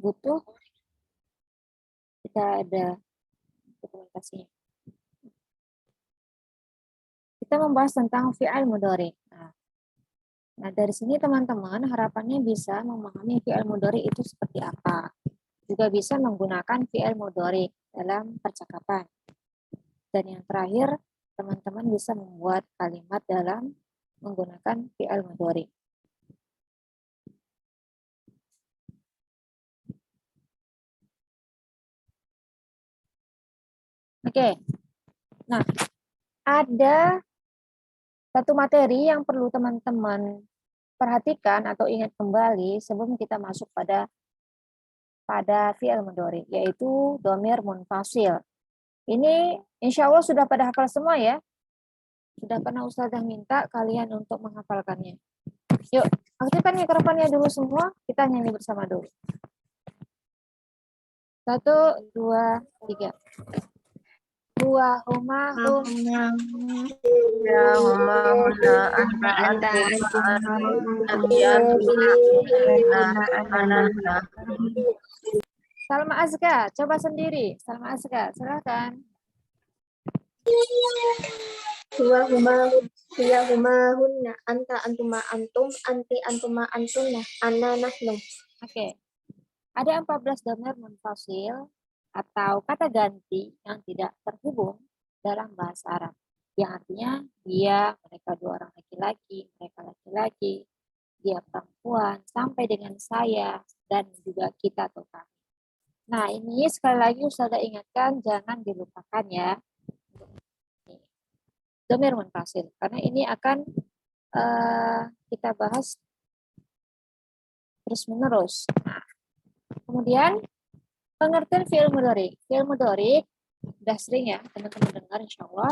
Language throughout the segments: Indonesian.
butuh kita ada dokumentasinya. Kita membahas tentang fi'il mudhari. Nah, dari sini teman-teman harapannya bisa memahami fi'il mudhari itu seperti apa. Juga bisa menggunakan fi'il mudhari dalam percakapan. Dan yang terakhir, teman-teman bisa membuat kalimat dalam menggunakan fi'il mudhari. Oke. Nah, ada satu materi yang perlu teman-teman perhatikan atau ingat kembali sebelum kita masuk pada fi'il mudhari, yaitu dhamir munfasil. Ini insya Allah sudah pada hafal semua ya. Sudah pernah Ustazah minta kalian untuk menghafalkannya. Yuk, aktifkan mikrofonnya dulu semua, kita nyanyi bersama dulu. 1, 2, 3. Huwa huma hum Ya huma huna anta antum Salma Azka, coba sendiri. Salma Azka, silakan. Huwa huma hunna anta antuma antum anti antuma antunna anna nahnu. Oke. Ada 14 dhamir munfasil atau kata ganti yang tidak terhubung dalam bahasa Arab. Yang artinya dia, mereka dua orang laki-laki, mereka laki-laki, dia perempuan, sampai dengan saya, dan juga kita atau kami. Nah, ini sekali lagi Ustazah ingatkan, jangan dilupakan ya. Dhamir munfasil, karena ini akan kita bahas terus-menerus. Nah, kemudian pengertian fi'il mudhari. Fi'il mudhari sudah sering ya teman-teman dengar insya Allah.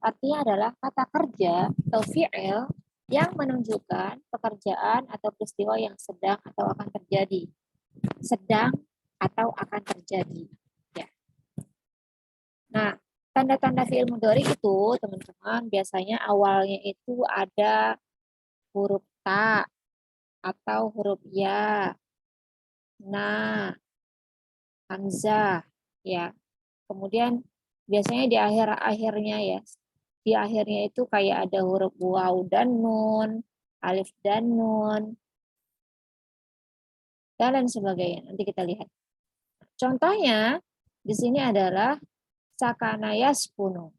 Artinya adalah kata kerja atau fi'il yang menunjukkan pekerjaan atau peristiwa yang sedang atau akan terjadi. Sedang atau akan terjadi. Ya. Nah, tanda-tanda fi'il mudhari itu teman-teman biasanya awalnya itu ada huruf ta atau huruf ya. Nah, hamzah ya. Kemudian biasanya di akhir-akhirnya ya. Di akhirnya itu kayak ada huruf waw dan nun, alif dan nun, dan lain sebagainya. Nanti kita lihat. Contohnya di sini adalah sakana yaskunu.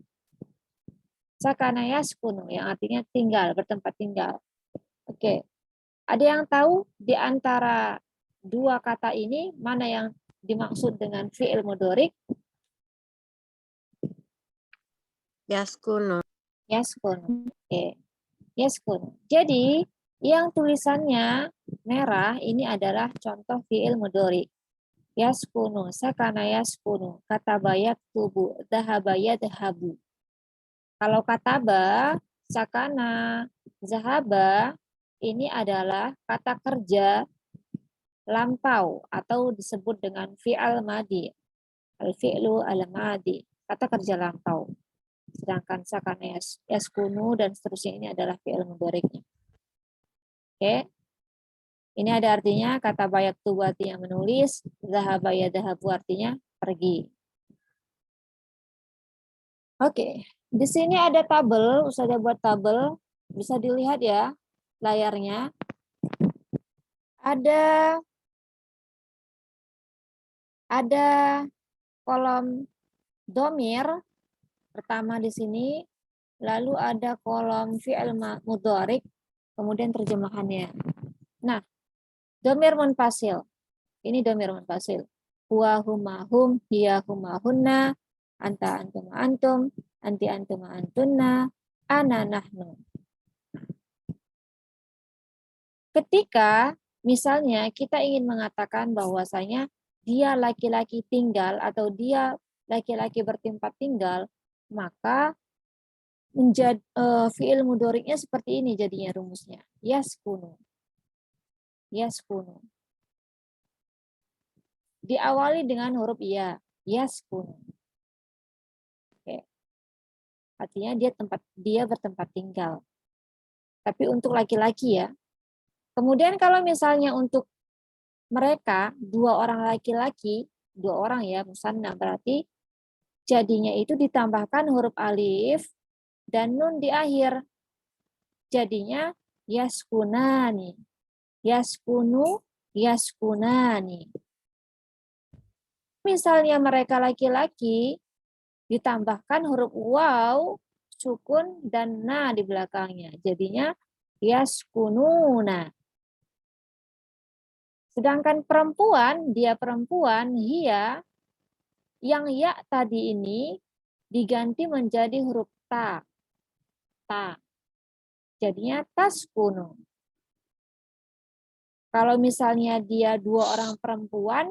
Sakana yaskunu yang artinya tinggal, bertempat tinggal. Oke. Ada yang tahu di antara dua kata ini mana yang dimaksud dengan fi'il mudhari? yaskunu. Yaskunu. Oke. Yaskunu. Jadi yang tulisannya merah ini adalah contoh fi'il mudhari. Yaskunu, sakana yaskunu, kataba yaktubu, dhahaba yadhabu. Kalau kataba, sakana, zahaba, ini adalah kata kerja lampau atau disebut dengan fi'al madi. Al-fi'lu al-madi, kata kerja lampau. Sedangkan sakana yaskunu dan seterusnya ini adalah fi'il mudhari'nya. Oke. Ini ada artinya kata bayak tubuh artinya menulis, zahaba yadhabu artinya pergi. Oke. Di sini ada tabel, Ustazah buat tabel, bisa dilihat ya layarnya. Ada kolom domir pertama di sini, lalu ada kolom fi'il mudhari, kemudian terjemahannya. Nah, domir munfasil. Ini domir munfasil. Huwa huma hum, hiya huma hunna, anta antum antum, anti antum antunna, ana nahnu. Ketika misalnya kita ingin mengatakan bahwasanya dia laki-laki tinggal atau dia laki-laki bertempat tinggal, maka menjadi fi'il mudhari'nya seperti ini jadinya rumusnya. Yaskunu. Yaskunu. Diawali dengan huruf ya. Yaskunu. Oke. Artinya dia bertempat tinggal. Tapi untuk laki-laki ya. Kemudian kalau misalnya untuk mereka dua orang laki-laki, dua orang ya, musanna berarti jadinya itu ditambahkan huruf alif dan nun di akhir. Jadinya yaskunani. Yaskunu, yaskunani. Misalnya mereka laki-laki, ditambahkan huruf waw, sukun, dan na di belakangnya. Jadinya yaskununa. Sedangkan perempuan, dia perempuan, hiya, yang ya tadi ini diganti menjadi huruf ta. Ta. Jadinya taskunu. Kalau misalnya dia dua orang perempuan,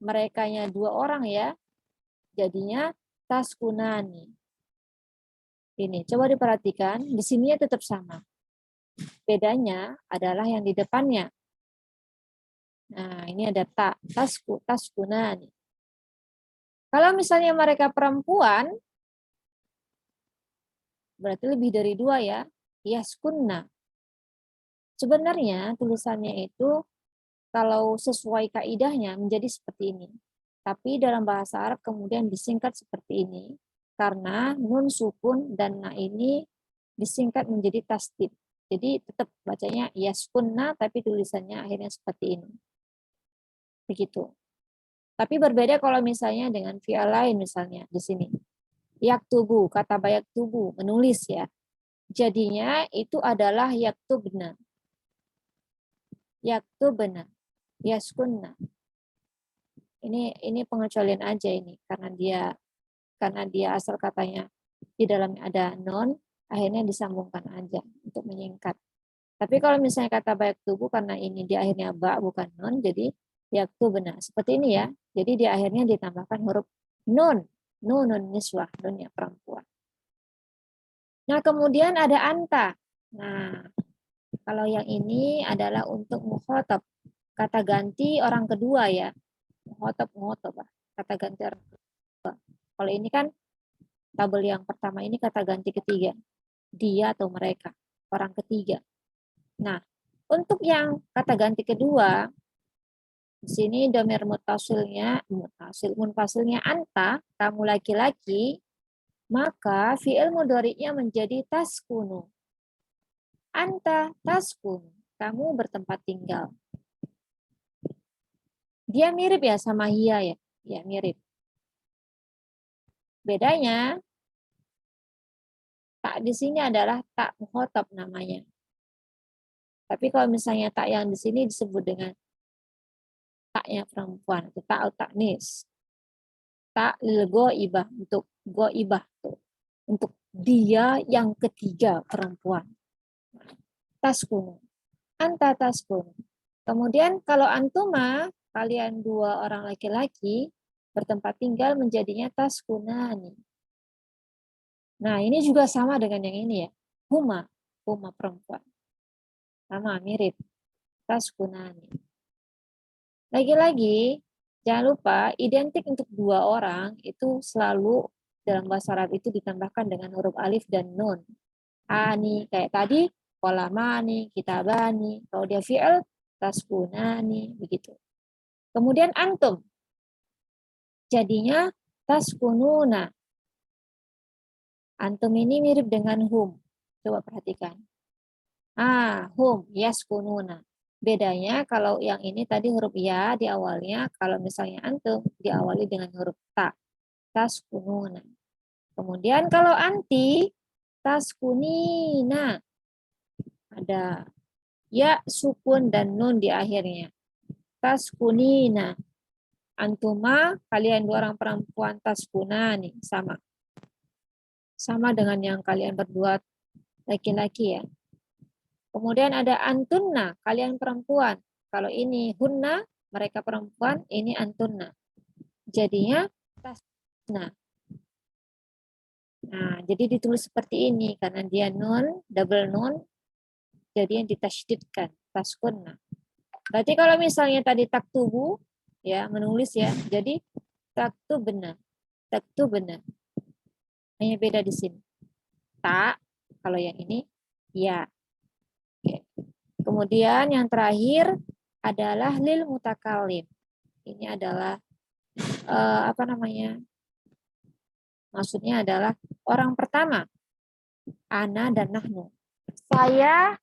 merekanya dua orang ya, jadinya taskunani. Ini, coba diperhatikan, di sini tetap sama. Bedanya adalah yang di depannya. Nah, ini ada ta, taskunani. Kalau misalnya mereka perempuan, berarti lebih dari dua ya, yaskunna. Sebenarnya tulisannya itu kalau sesuai kaidahnya menjadi seperti ini. Tapi dalam bahasa Arab kemudian disingkat seperti ini karena nun sukun dan na ini disingkat menjadi tasdid. Jadi tetap bacanya yaskunna tapi tulisannya akhirnya seperti ini. Begitu. Tapi berbeda kalau misalnya dengan fi'il lain misalnya di sini. Yaktubu, kata yaktubu, menulis ya. Jadinya itu adalah yaktubna. Yaktubna. Yaskunna. Ini pengecualian aja ini karena dia asal katanya di dalamnya ada non, akhirnya disambungkan aja untuk menyingkat. Tapi kalau misalnya kata yaktubu karena ini di akhirnya ba bukan non, jadi yaktubna. Seperti ini ya. Jadi di akhirnya ditambahkan huruf nun. Nunun niswah, nunnya perempuan. Nah, kemudian ada anta. Nah, kalau yang ini adalah untuk mukhotob. Kata ganti orang kedua ya. Mukhotob. Kata ganti orang kedua. Kalau ini kan tabel yang pertama ini kata ganti ketiga. Dia atau mereka. Orang ketiga. Nah, untuk yang kata ganti kedua, di sini domir munfasilnya anta, kamu laki-laki, maka fi'il mudhari'nya menjadi taskunu. Anta taskunu, kamu bertempat tinggal. Dia mirip ya sama hiya ya? Ya, mirip. Bedanya, tak di sini adalah tak mukhotob namanya. Tapi kalau misalnya tak yang di sini disebut dengan taknya perempuan, atau tak taknis. Tak lil goibah, untuk goibah tuh. Untuk dia yang ketiga perempuan. Taskunu. Anta taskunu. Kemudian kalau antuma, kalian dua orang laki-laki, bertempat tinggal menjadinya taskunani. Nah, ini juga sama dengan yang ini ya. Huma perempuan. Sama, mirip. Taskunani. Lagi-lagi, jangan lupa, identik untuk dua orang itu selalu dalam bahasa Arab itu ditambahkan dengan huruf alif dan nun. Ani, kayak tadi, kolamani, kitabani. Kalau dia fi'il, taskunani, begitu. Kemudian antum. Jadinya taskununa. Antum ini mirip dengan hum. Coba perhatikan. Hum, yaskununa. Bedanya kalau yang ini tadi huruf ya di awalnya, kalau misalnya antum diawali dengan huruf ta. Taskununa. Kemudian kalau anti, taskunina. Ada ya, sukun, dan nun di akhirnya. Taskunina. Antuma, kalian dua orang perempuan taskunani. Sama. Sama dengan yang kalian berdua laki-laki ya. Kemudian ada antunna, kalian perempuan. Kalau ini hunna, mereka perempuan, ini antunna. Jadinya tasna. Nah, jadi ditulis seperti ini karena dia nun, double nun, jadi yang ditasydidkan, taskunna. Berarti kalau misalnya tadi taktubu, ya menulis ya, jadi taktubna, taktubna. Hanya beda di sini. Tak, kalau yang ini ya. Oke. Kemudian yang terakhir adalah lil mutakalim. Ini adalah apa namanya? Maksudnya adalah orang pertama. Ana dan nahnu. Saya,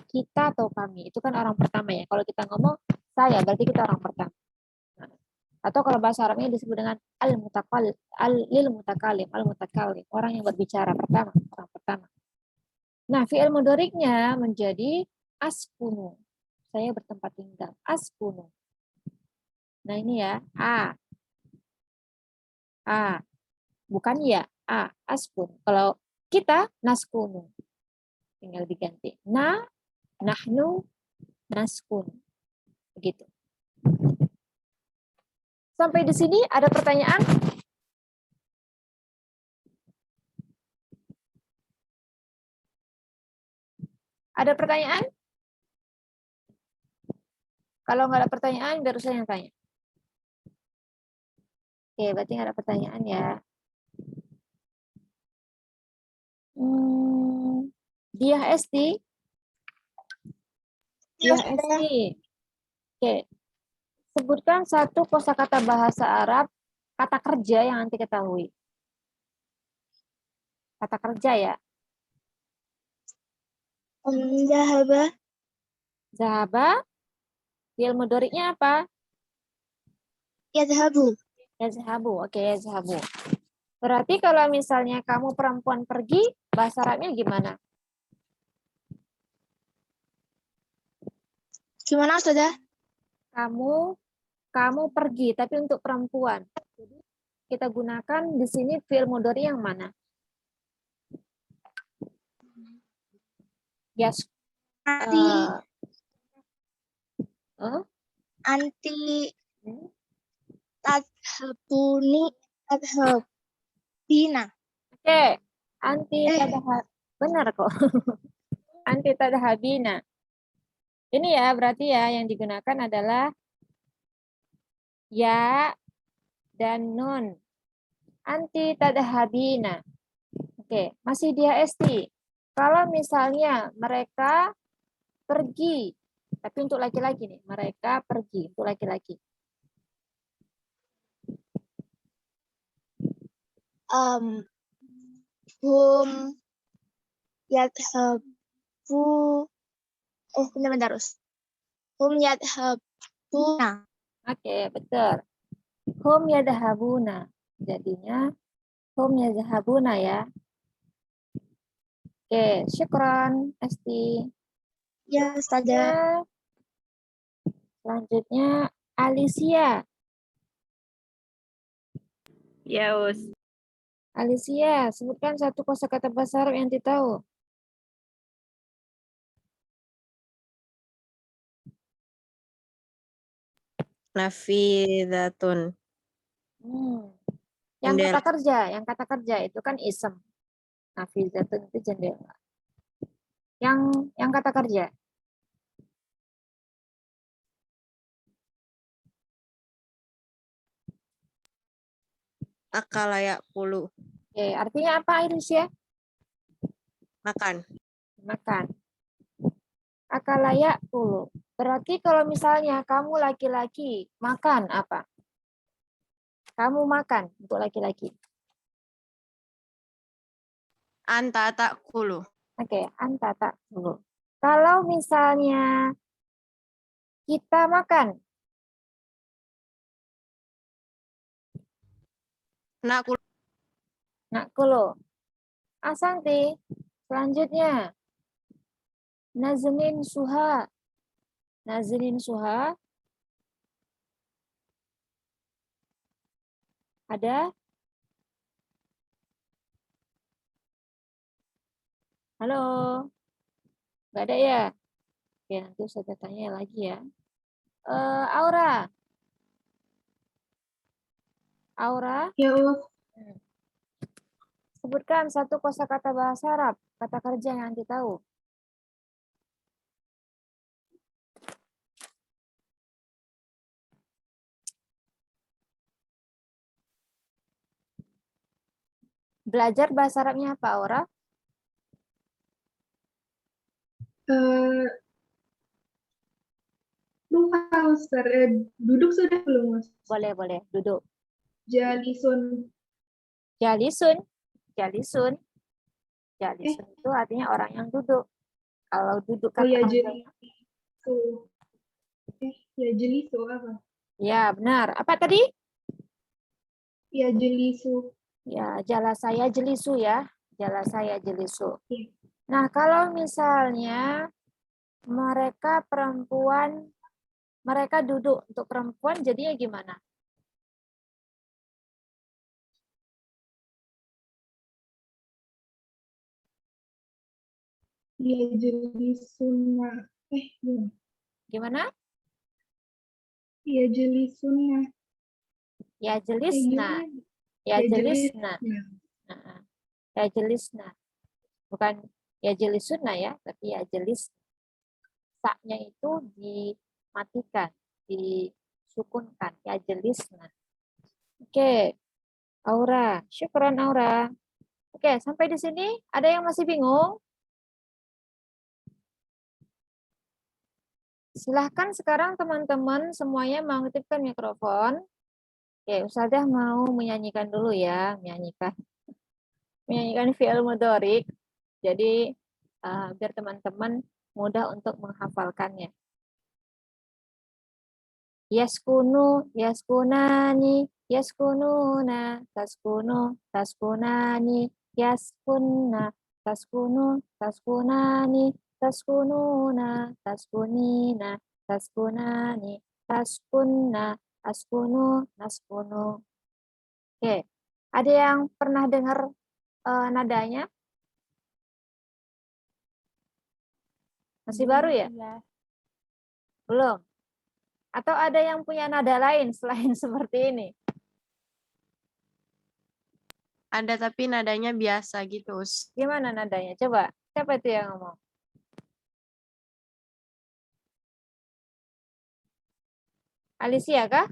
kita atau kami. Itu kan orang pertama ya. Kalau kita ngomong saya berarti kita orang pertama. Nah, atau kalau bahasa Arabnya disebut dengan lil mutakalim, orang yang berbicara pertama, orang pertama. Nah, fi'il mudhari'nya menjadi askunu. Saya bertempat tinggal. Askunu. Nah, ini ya, a. Bukan ya, askun. Kalau kita naskunu. Tinggal diganti. Nahnu, naskun. Begitu. Sampai di sini ada pertanyaan? Ada pertanyaan? Kalau nggak ada pertanyaan, biar saya yang tanya. Oke, berarti nggak ada pertanyaan ya. Dia Esti. Dia Esti. Oke. Sebutkan satu kosakata bahasa Arab kata kerja yang anti ketahui. Kata kerja ya. Zahaba. Zahaba. Fi'il mudhari'nya apa? Yadhabu. Yazhabu. Oke, yazhabu. Berarti kalau misalnya kamu perempuan pergi, bahasa Arabnya gimana? Gimana, Ustazah? Kamu pergi, tapi untuk perempuan. Jadi kita gunakan di sini fi'il mudhari yang mana? Yes. Anti tadhabuni tadhabina. Oke, anti tadhab. Benar kok. Anti tadhabina. Ini ya, berarti ya yang digunakan adalah ya dan nun. Anti tadhabina. Oke, masih dia esti. Kalau misalnya mereka pergi, tapi untuk laki-laki nih, mereka pergi untuk laki-laki. Hum yadhabu. Bentar terus. Hum yadhabuna. Oke, betul. Hum yadhabuna. Jadinya hum yadhabuna ya. Oke, syukran Esti. Ya, Ustazah. Selanjutnya Alicia. Ya, Us. Alicia, sebutkan satu kosakata bahasa Arab yang tahu. Nafidatun. Yang Jendela. yang kata kerja itu kan isem. Nafizatun itu jendela. Yang kata kerja. Akalayak pulu. Oke, artinya apa Alicia? Makan. Makan. Akalaya dulu. Berarti kalau misalnya kamu laki-laki makan apa? Kamu makan untuk laki-laki. Anta ta'kulu. Oke, anta tak dulu. Kalau misalnya kita makan, Nakulu. nak kulo. Asanti. Selanjutnya, nazmin suha. Nazmin suha. Ada? Halo? Nggak ada ya? Oke, nanti saya tanya lagi ya. Aura. Aura. Ya, Sebutkan satu kosakata bahasa Arab, kata kerja yang anti tahu. Belajar bahasa Arabnya apa, Aura? Lupa, Ustaz. Duduk sudah belum, Mas? Boleh, duduk. Jalisun. Jalisun. Jalisun itu artinya orang yang duduk. Kalau duduk Oh ya, kata jelisu. Ya, jelisu apa? ya benar. Apa tadi? Ya, jelisu. Ya, jala saya jelisu ya. Jala saya jelisu. Iya. Nah, kalau misalnya mereka perempuan, mereka duduk. Untuk perempuan jadinya gimana? Ya, jelisuna. Gimana? Gimana? Ya, jelisuna. Ya jelisna. Gimana? Ya Ya, jelisna. jelisna. Nah, ya jelisna. Bukan ya jelisuna ya, tapi ya jelis. Saknya itu dimatikan, disukunkan. Ya jelisna. Oke. Aura. Syukran Aura. Oke, sampai di sini ada yang masih bingung? Silahkan sekarang teman-teman semuanya mengaktifkan mikrofon. Oke, Ustazah mau menyanyikan dulu ya, menyanyikan fi'il mudhari'. Jadi biar teman-teman mudah untuk menghafalkannya. Yaskunu, yaskunani, yaskununa, taskunu, taskunani, yaskunna, taskunu, taskunani, taskununa, taskunina, taskunani, taskunna, askunu, naskunu. Oke, ada yang pernah dengar nadanya? Masih baru ya? Belum? Atau ada yang punya nada lain selain seperti ini? Ada tapi nadanya biasa gitu. Gimana nadanya? Coba, siapa itu yang ngomong? Alicia kah?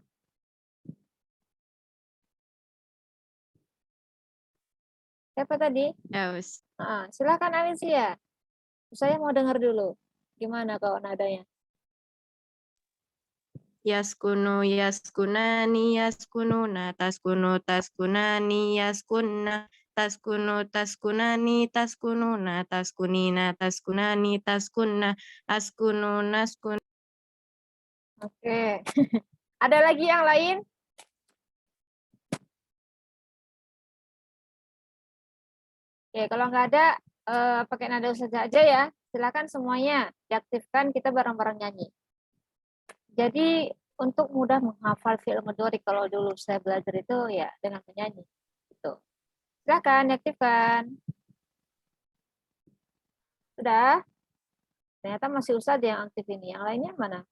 Siapa tadi? Ya, Us. Silakan Alicia. Saya mau dengar dulu. Gimana kau nadanya? Yaskunu, yaskunani, yaskununa, taskunu, taskunani, yaskunna, taskunu, taskunani, taskununa, taskunina, taskunani, taskunna, askunu, naskun. Oke. Ada lagi yang lain? Oke, kalau nggak ada, pakai nada saja aja ya. Silakan semuanya diaktifkan, kita bareng-bareng nyanyi. Jadi untuk mudah menghafal fi'il mudhari kalau dulu saya belajar itu ya dengan menyanyi. Gitu. Silakan diaktifkan. Sudah? Ternyata masih Ustadz yang aktif ini. Yang lainnya mana?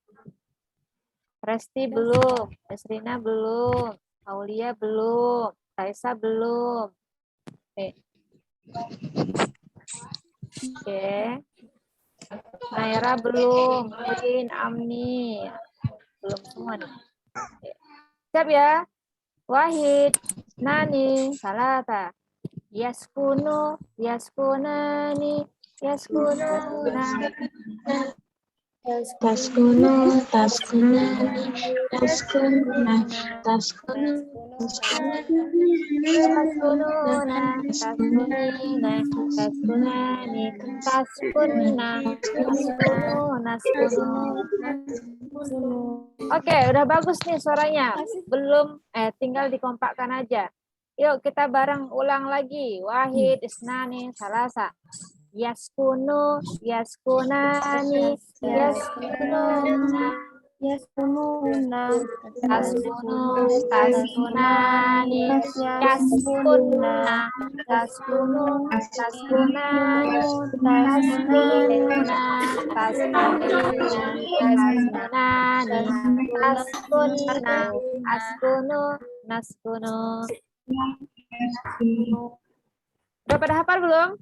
Resti belum, Esrina belum, Aulia belum, Taisa belum. Oke. Naira belum, Queen, Amni. Belum semua nih. Oke. Siap ya? Wahid, Nani, Salata. Yaskunu, yaskunani, yaskununa. Taskunu, taskunani, taskuna, taskunu, Taskununa, taskunina, taskunani, taskunna, taskunu. Oke, udah bagus nih suaranya. Belum, tinggal dikompakkan aja. Yuk kita bareng ulang lagi. Wahid, isnani, salasa. Yaskunu, yaskunani, yaskununa, yaskununa, taskunu, taskunani, yaskunna, taskunu, taskunani, taskununa, taskunina, taskunani, taskunna, askunu, naskunu. Udah pada hafal belum?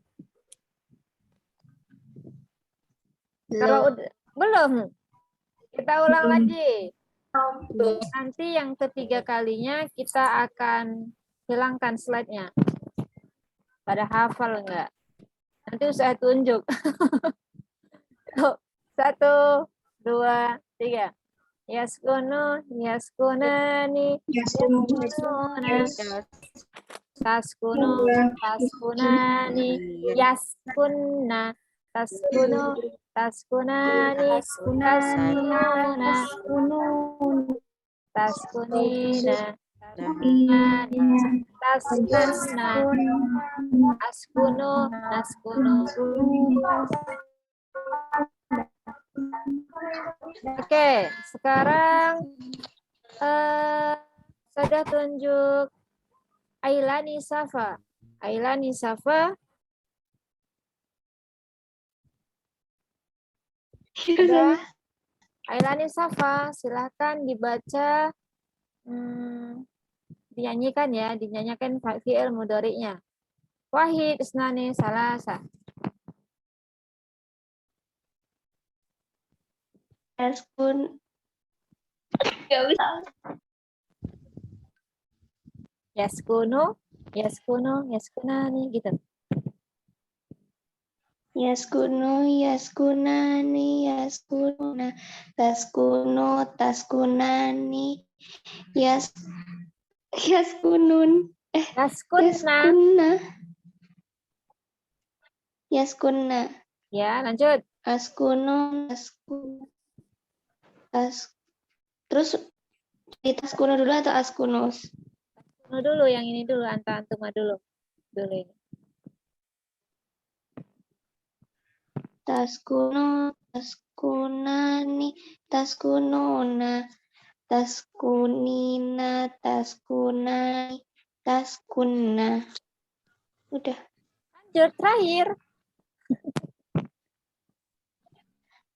Kalau udah, belum, kita ulang lagi. Nanti yang ketiga kalinya kita akan hilangkan slide-nya. Pada hafal enggak? Nanti saya tunjuk. 1, 2, 3. Yaskunu, yaskunani, yaskununa, taskunu, taskunani, yaskunna, taskunu, taskunani, taskununa, taskunina, taskunna, askunu, naskunu. Oke, sekarang sudah tunjuk Ailani Safa. Ailani Safa. Ada Ailani Safa, silahkan dibaca, dinyanyikan ya, dinyanyikan fi'il mudhari'nya. Wahid, isnani, salasa. Yaskun. Gak bisa. Yaskunu, yaskunu, yaskunani, gitu. Yaskunu, yaskunani, yaskuna, taskunu, taskunani, yaskunun, Yaskunna. Yaskunna, Ya, lanjut. askunu, terus di taskunu dulu atau askunus? Taskunu dulu, yang ini dulu, anta-antuma dulu. Dulu ini. Taskunu, taskunani, taskununa, taskunina, taskunai, taskunna. Udah. Lanjut, terakhir.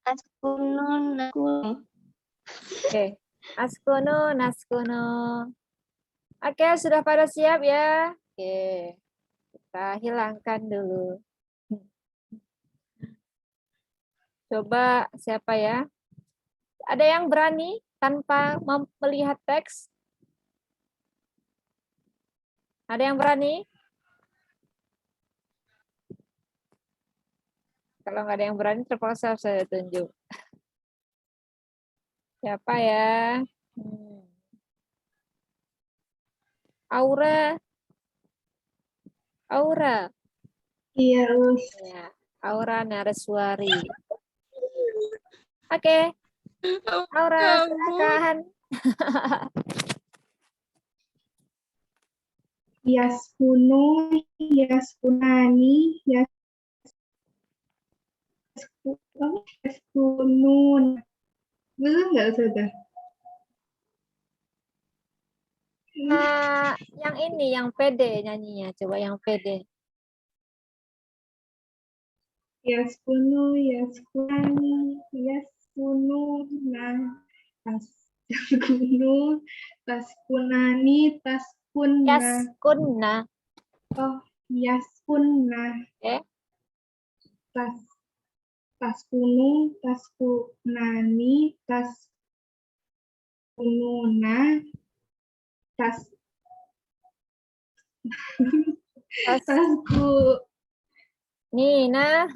Askunun, naskunu. Oke. Askunu, naskunu. Oke, sudah pada siap ya? Oke. Kita hilangkan dulu. Coba siapa ya? Ada yang berani tanpa melihat teks? Ada yang berani? Kalau nggak ada yang berani, terpaksa saya tunjuk. Siapa ya? Aura. Aura. Iya, Us. Ya, Aura Nareswari. Oke. Aura, silakan. Yaskunu, yaskunani, yaskunun. Betul nggak, Ustazah? Yang ini, yang pede nyanyinya. Coba yang pede. Yaskunu, yaskunani, yaskununa, taskunu, taskunani, taskunna. Yaskunna. Oh, yaskunna. Oke. Taskunu, taskunani, taskununa, Nina.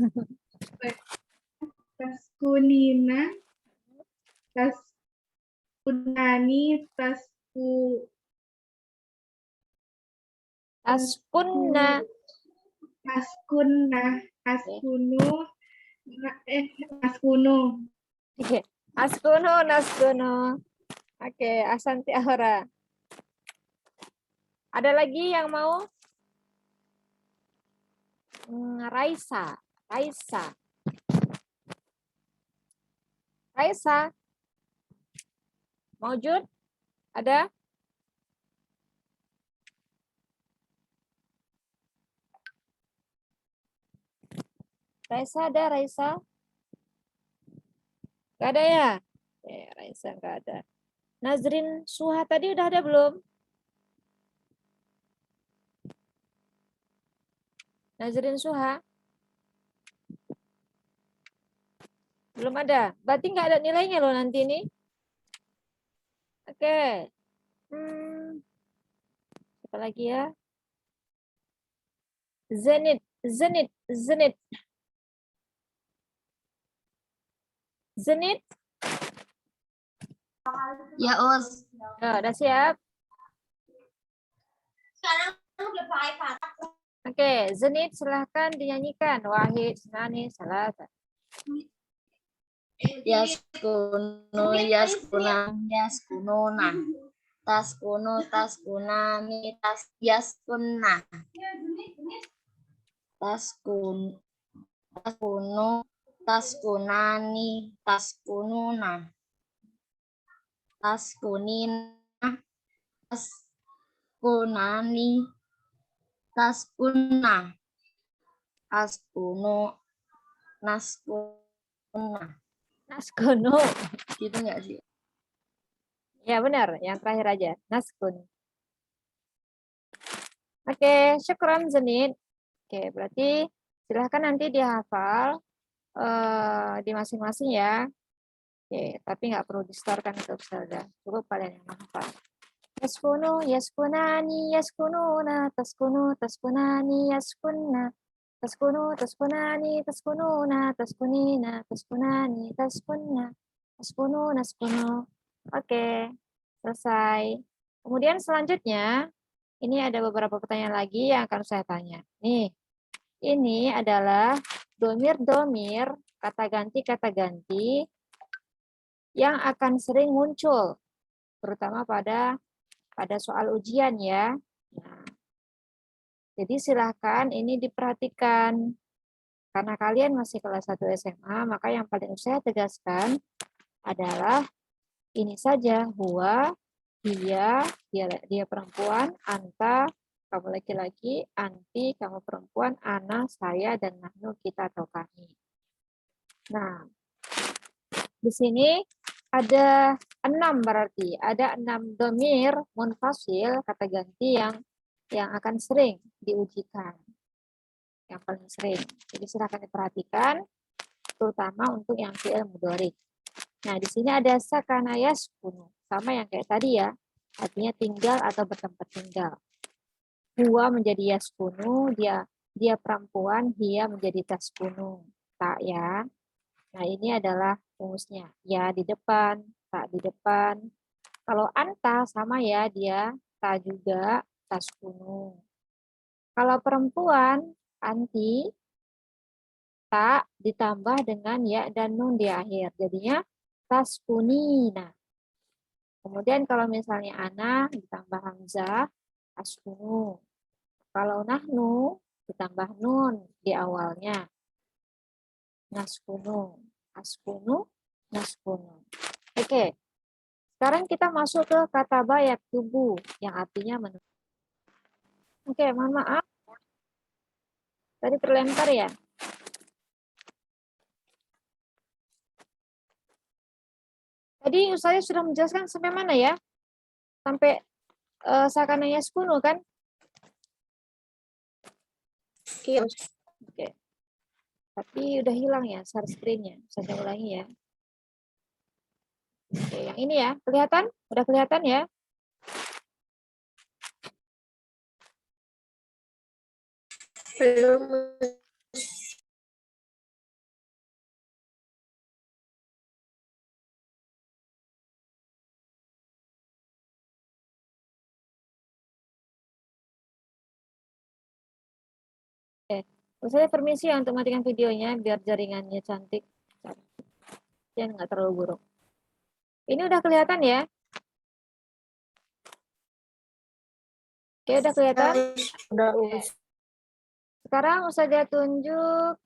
taskunina, taskunani, Taskunna. taskunna, askunu, askunu. Oke. Askunu, naskunu. Oke, Asanti Aura. Ada lagi yang mau? Raisa. Raisa. Raisa. Maujud? Ada? Raisa ada, Raisa? Gak ada ya? Raisa gak ada. Nazrin Suha tadi udah ada belum? Nazrin Suha? Belum ada. Berarti nggak ada nilainya loh nanti ini. Oke. Apa lagi ya? Zenit, Zenit, Zenit. Zenit. Ya, Us. Udah siap? Oke, Zenit silahkan dinyanyikan. Wahid, Senani, Salata. Yaskununa. Taskunani, yaskunna. Taskunani, taskununa. Taskunina, taskunani, taskunna. Naskunna. Naskunu. Gitu nggak sih? Ya benar, yang terakhir aja. Naskun. Oke, syukran Zenit. Oke, berarti silahkan nanti dihafal di masing-masing ya. Oke, tapi nggak perlu distorkan untuk Ustazah. Cukup kalian yang menghafal. Yaskunu, yaskunani, yaskununa, taskunu, taskunani, yaskunna. Taskunu, taskunani, taskununa, taskunina, taskunani, taskunna. Taskunu, naskunu. Oke, selesai. Kemudian selanjutnya, ini ada beberapa pertanyaan lagi yang akan saya tanya. Nih, ini adalah domir-domir, kata ganti yang akan sering muncul, terutama pada soal ujian ya. Nah, jadi silahkan ini diperhatikan. Karena kalian masih kelas 1 SMA, maka yang paling saya tegaskan adalah ini saja, huwa, dia perempuan, anta, kamu laki-laki, anti, kamu perempuan, ana, saya, dan nahnu, kita atau kami. Nah, di sini ada 6 berarti, ada 6 domir munfasil, kata ganti yang akan sering diujikan. Yang paling sering. Jadi silakan diperhatikan, terutama untuk yang fi'il mudhari. Nah, di sini ada sakana yaskunu, sama yang kayak tadi ya, artinya tinggal atau bertempat tinggal. Huwa menjadi yaskunu, dia perempuan, hia menjadi taskunu. Tak ya. Nah, ini adalah rumusnya. Ya di depan, tak di depan. Kalau anta sama ya, dia tak juga taskunu. Kalau perempuan, anti, tak ditambah dengan ya dan nun di akhir. Jadinya taskunina. Kemudian kalau misalnya ana ditambah hamzah, askunu. Kalau nahnu ditambah nun di awalnya. Naskunu. Askunu, naskunu. Oke. Sekarang kita masuk ke kata bayak tubuh yang artinya menulis. Oke, mohon maaf. Tadi terlempar ya. Tadi saya sudah menjelaskan sampai mana ya? Sampai sakana yaskunu kan? Iya. Oke. Tapi udah hilang ya share screen-nya. Saya ulangi ya. Oke, yang ini ya. Kelihatan? Udah kelihatan ya? Belum. Saya permisi ya untuk matikan videonya biar jaringannya cantik. Dan nggak terlalu buruk. Ini udah kelihatan ya? Oke, udah kelihatan? Udah. Sekarang Ustazah tunjuk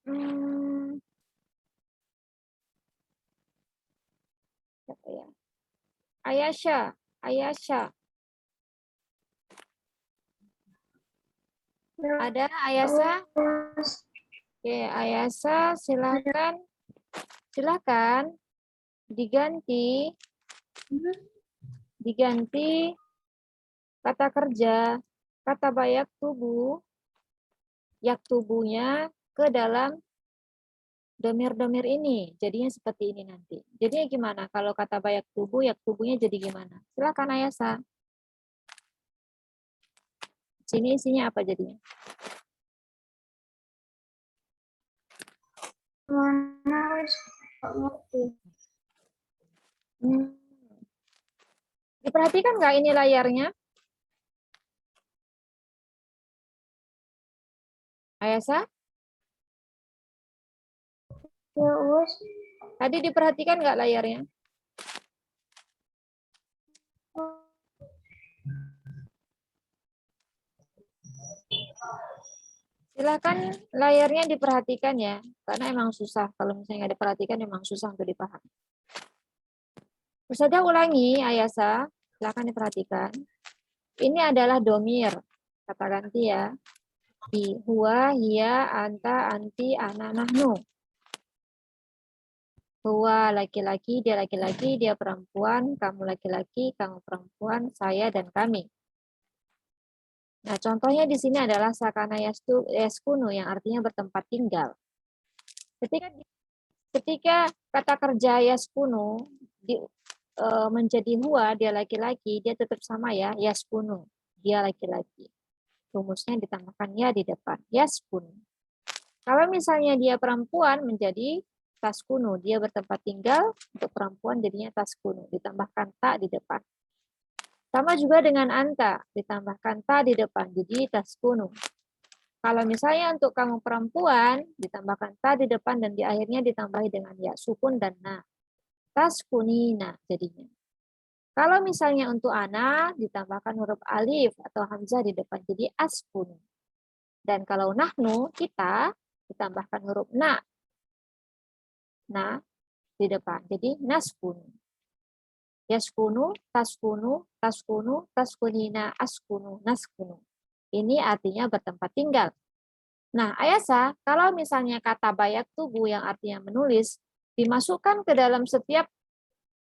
siapa ya? Ayasha. Ada Ayasha? Oke, Ayasha silakan diganti kata kerja, kata bayak tubuh, yak tubuhnya ke dalam domir-domir ini. Jadinya seperti ini nanti. Jadinya gimana? Kalau kata bayak tubuh, yak tubuhnya jadi gimana? Silakan Ayasa. Sini isinya apa jadinya? Diperhatikan nggak ini layarnya? Ayasa? Ya, Us. Tadi diperhatikan nggak layarnya? Silakan layarnya diperhatikan ya, karena emang susah. Kalau misalnya nggak diperhatikan, emang susah untuk dipahami. Ustazah ulangi, Ayasa. Silakan diperhatikan. Ini adalah domir. Kata ganti ya. Di huwa, hiya, anta, anti, ana, nahnu. Huwa laki-laki, dia perempuan, kamu laki-laki, kamu perempuan, saya dan kami. Nah, contohnya di sini adalah sakana yaskunu yang artinya bertempat tinggal. Ketika kata kerja yaskunu menjadi huwa, dia laki-laki, dia tetap sama ya, yaskunu, dia laki-laki. Rumusnya ditambahkan ya di depan, yaskunu. Kalau misalnya dia perempuan menjadi taskunu, dia bertempat tinggal, untuk perempuan jadinya taskunu, ditambahkan ta di depan. Sama juga dengan anta, ditambahkan ta di depan, jadi taskunu. Kalau misalnya untuk kamu perempuan, ditambahkan ta di depan dan di akhirnya ditambahi dengan ya, sukun dan na. Taskunina jadinya. Kalau misalnya untuk ana, ditambahkan huruf alif atau hamzah di depan, jadi askun. Dan kalau nahnu, kita, ditambahkan huruf na. Na di depan, jadi naskun. Yaskunu, taskunu, taskunu, taskunina, askunu, naskunu. Ini artinya bertempat tinggal. Nah, Ayasa, kalau misalnya kata bayak tubuh yang artinya menulis, dimasukkan ke dalam setiap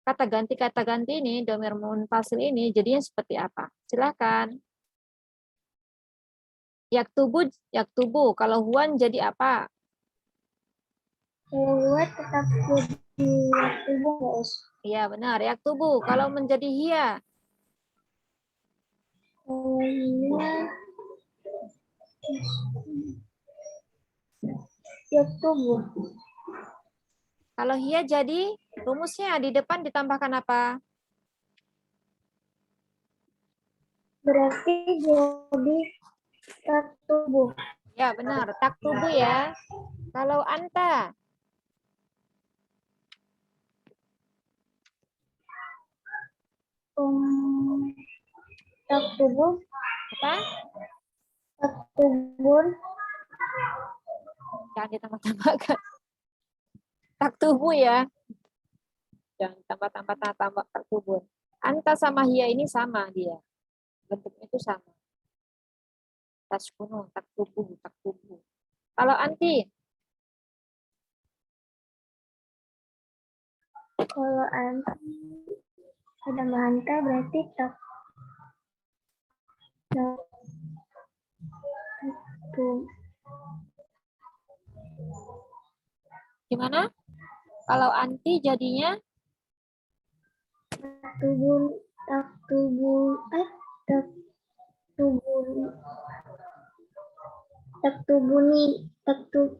kata ganti ini, domir munfasil ini, jadinya seperti apa? Silakan. Yak tubuh. Kalau huwan jadi apa? Huwa tetap jadi tubuh, ya, Us. Iya, benar. Yak tubuh. Kalau menjadi hiya. Iya. Ya, tubuh. Kalau hiya jadi rumusnya di depan ditambahkan apa? Berarti jadi tak tubuh. Ya, benar. Tak tubuh ya. Kalau anta. Tak tubuh. Apa? Tak tubuh. Jangan ditambah-tambahkan. Tak tubuh ya. Jangan tambah-tambah tak tubuh. Anta sama hiya ini sama dia. Bentuknya itu sama. Tas kuno, tak tubuh, tak tubuh. Kalau anti, Kalau anti ada manta berarti tak tubuh. gimana? Kalau anti jadinya Tubuh, tak tubuh, tak tubuh, tak tubuh nih, tak tubuh,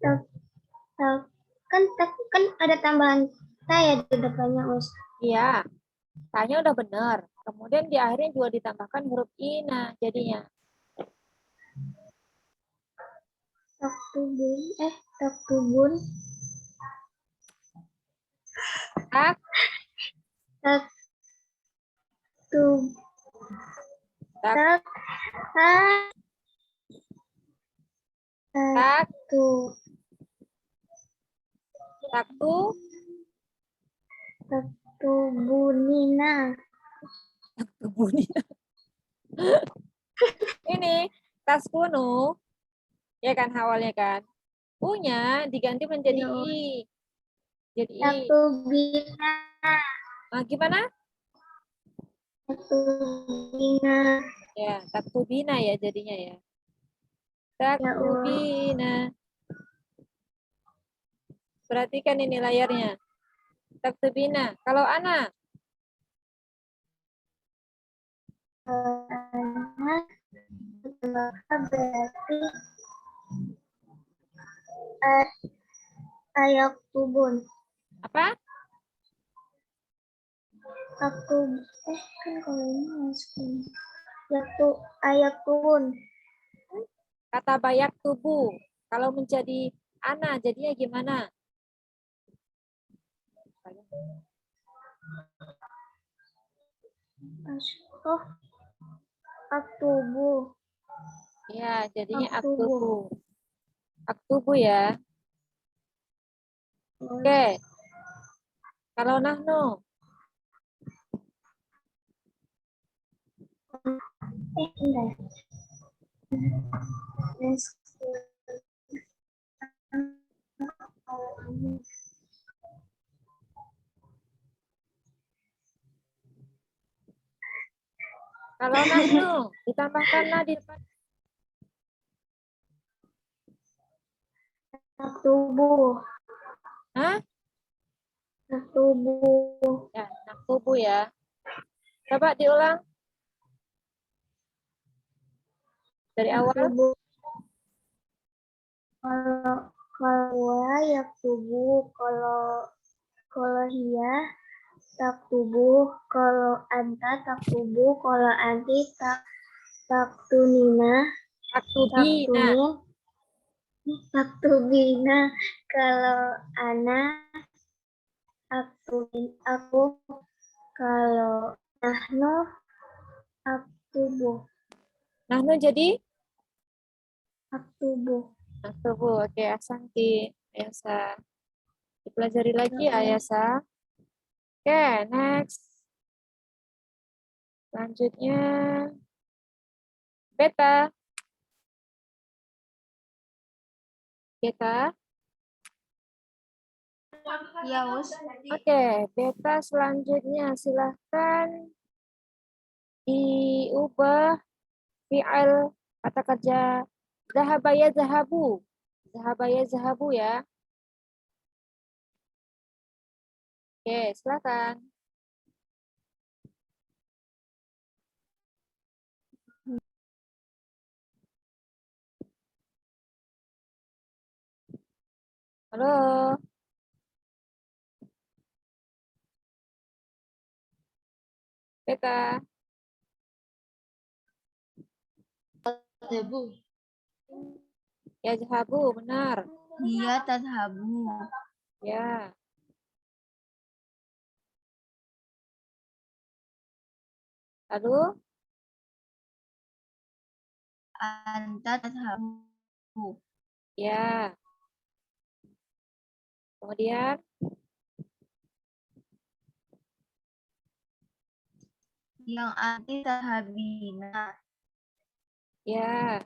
tak, tak, kan ada tambahan saya di depannya, Us. iya. Tanya udah benar. Kemudian di akhirnya juga ditambahkan huruf ina jadinya. Tak tubuh, tak tubuh, Tak, tak tubuh, tak, tak, tak, tuh, tak tu, tak tubuh Nina. bunyi. Ini tas kuno, ya kan awalnya kan. U-nya diganti menjadi Iya, i. Jadi Tak i. tubina, Nah, gimana? tak tubina. Ya, taktubina ya jadinya ya. Ya, Taktubina. Perhatikan ini layarnya. Taktubina. Kalau Ana, berarti ayak tubun. apa? aku kan kalau ini masukin ayat turun. Kata bayak tubuh. Kalau menjadi ana, jadinya gimana? Oh, aktubu. Ya, jadinya Aktubu. aktubu. Aktubu ya. Oke. Kalau nahnu, Enggak. kalau nahnu ditambahkan na di depan. Aktubu. Hah? Aktubu. Ya, naktubu ya. Coba diulang dari awal. Aktubu. Kalau ya tubuh, kalau hiya tak tubuh, kalau anta tak tubuh, kalau anti tak tunina, tak Aktubina. tunin, tak tubina, kalau ana aku, kalau nahnu aktubu, Nahnu jadi aktubu. naktubu. Oke, Asanti. Ayasa. Dipelajari lagi ya, Ayasa. Oke, next. Selanjutnya beta. Beta. Ya, Us. Oke, beta selanjutnya silahkan diubah fi'il kata kerja zahabaya zahabu. Zahabaya zahabu ya. Oke, silakan. Halo. Beta. Debu. Ya zahabu, benar. Dia tadhabu. Ya. Lalu Anta tadhabu. ya. Kemudian Yang anti tadhabina. ya.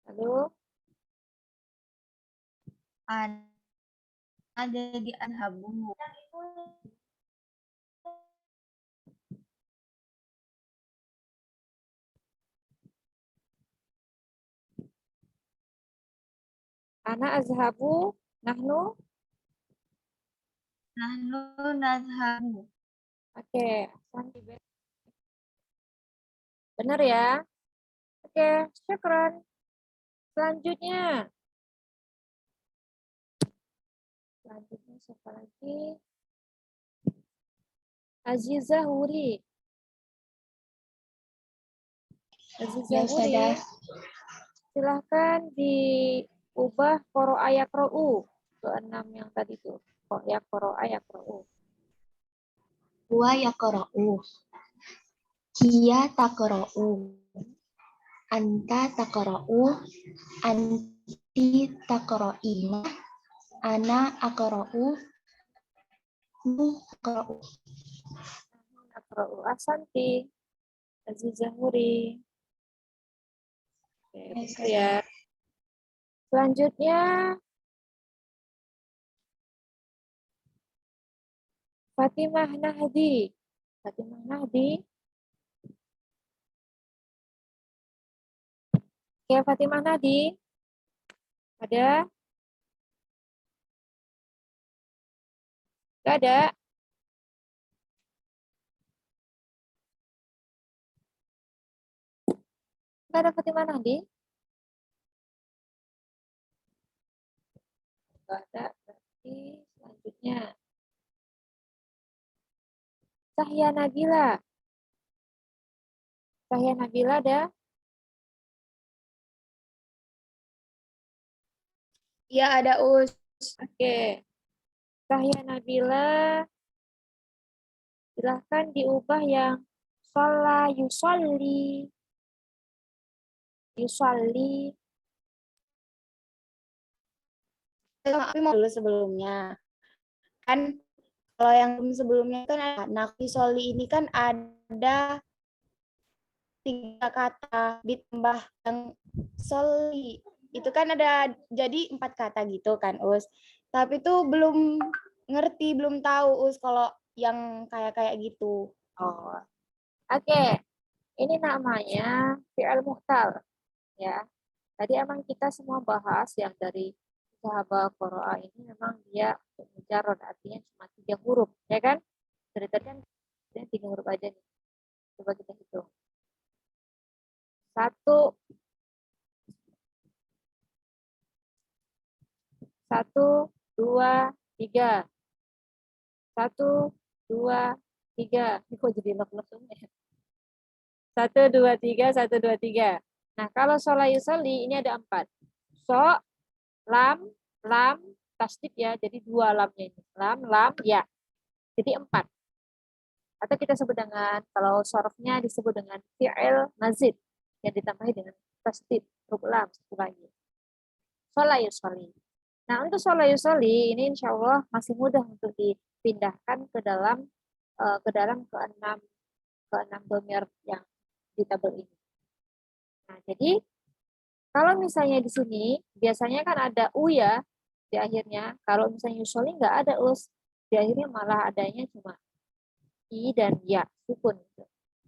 Lalu Ana jadi adhabu. ana azhabu, nahnu. Nahnu nadhabu. Oke, Asanti. Benar ya? Oke, syukran. Selanjutnya. Selanjutnya siapa lagi? Azizah Wuri. Azizah Ya, Wuri. Ustazah. Silahkan diubah koro ayak ro'u. Ke 6 yang tadi tuh. Koro ayak ro'u. Huwa yaqra'u. Hiya taqra'u. Anta taqra'u. Anti taqra'ina. Ana aqra'u. Hu taqra'u. Ro'u Asanti. Azizah Wuri. Oke, benar ya. Selanjutnya Fatimah Nahdi. Fatimah Nahdi. Ya, Fatimah Nahdi. Ada? Gak ada? Gak ada Fatimah Nahdi? Gak ada. Berarti selanjutnya. Cahya Nabila. Cahya Nabila ada? Ya, ada Us. Oke. Cahya Nabila, silahkan diubah yang sholla yusolli. Yusolli. Tapi mau dulu sebelumnya. Kan kalau yang sebelumnya kan ada nakisoli ini kan ada 3 kata ditambah yang soli. Itu kan ada jadi 4 kata gitu kan, Us. Tapi tuh belum ngerti, belum tahu Us kalau yang kayak gitu. Oh. Oke. Ini namanya fi'il muhtal. Ya. Tadi emang kita semua bahas yang dari sahabat Qura'a ini memang dia mujarrad, artinya cuma 3 huruf, ya kan? Dari tadi kan 3 huruf aja nih. Coba kita hitung. 1, 1, 2, 3. 1, 2, 3. Ini kok jadi lek-leknya? 1, 2, 3, 1, 2, 3. Nah, kalau sholat yusolli ini ada 4. So, lam, tasdid ya. Jadi 2 lamnya ini. Lam, ya. Jadi 4. Atau kita sebut dengan, kalau sorofnya disebut dengan fi'il mazid. Yang ditambahi dengan tasdid. Huruf lam, satu lagi. Sholat yusolli. Nah, untuk sholat yusolli ini insya Allah masih mudah untuk dipindahkan ke dalam keenam domir yang di tabel ini. Nah, jadi kalau misalnya di sini biasanya kan ada u ya di akhirnya. Kalau misalnya yusolli nggak ada us, di akhirnya malah adanya cuma i dan ya sukun.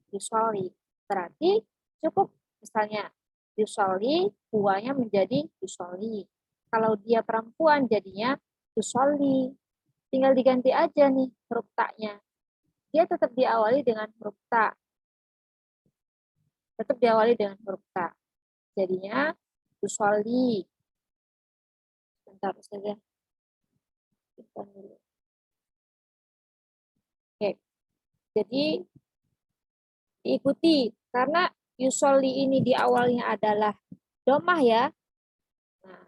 Yusolli berarti cukup misalnya yusolli uanya menjadi yusolli. Kalau dia perempuan jadinya yusolli. Tinggal diganti aja nih huruf taknya. Dia tetap diawali dengan huruf ta. Tetap diawali dengan huruf ta. Jadinya yusolli. Bentar saja. Oke. Jadi diikuti karena yusolli ini di awalnya adalah domah ya. Nah,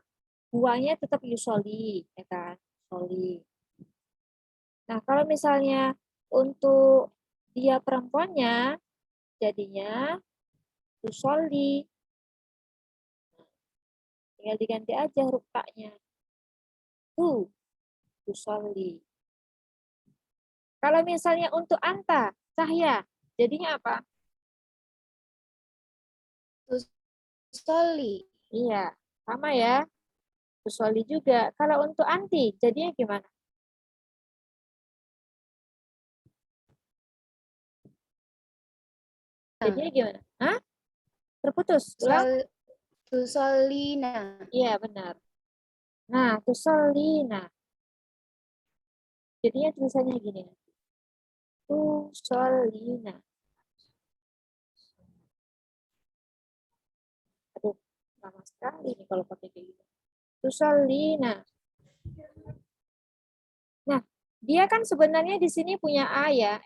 buahnya tetap yusolli, ya kan? Yusolli. Nah, kalau misalnya untuk dia perempuannya jadinya yusolli. Tinggal diganti aja huruf taknya. Yusolli. Kalau misalnya untuk anta, cahya, jadinya apa? Yusolli. Iya, sama ya. Yusolli juga. Kalau untuk anti, jadinya gimana? Jadinya gimana? Hah? Terputus. Ulang? Tusolina. Iya, benar. Nah, tusolina. Jadinya tulisannya gini. Tusolina. Aduh, lama sekali nih kalau pakai kayak gitu. Tusolina. Nah, dia kan sebenarnya di sini punya A ya.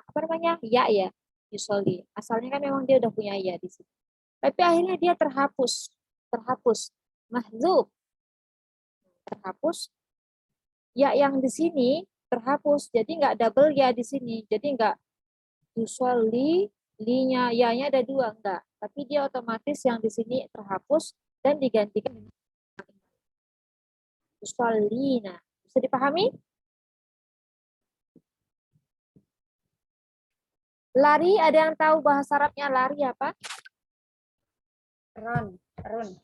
Apa namanya? Ya ya. Yusolli. Asalnya kan memang dia udah punya ya di sini. Tapi akhirnya dia terhapus. Mahdzub. Terhapus. Ya yang di sini terhapus. Jadi nggak double ya di sini. Jadi nggak yusolli, li-nya, ya-nya ada 2. Enggak. Tapi dia otomatis yang di sini terhapus dan digantikan dengan yusollina. Bisa dipahami? Lari, ada yang tahu bahasa Arabnya lari apa? Ron.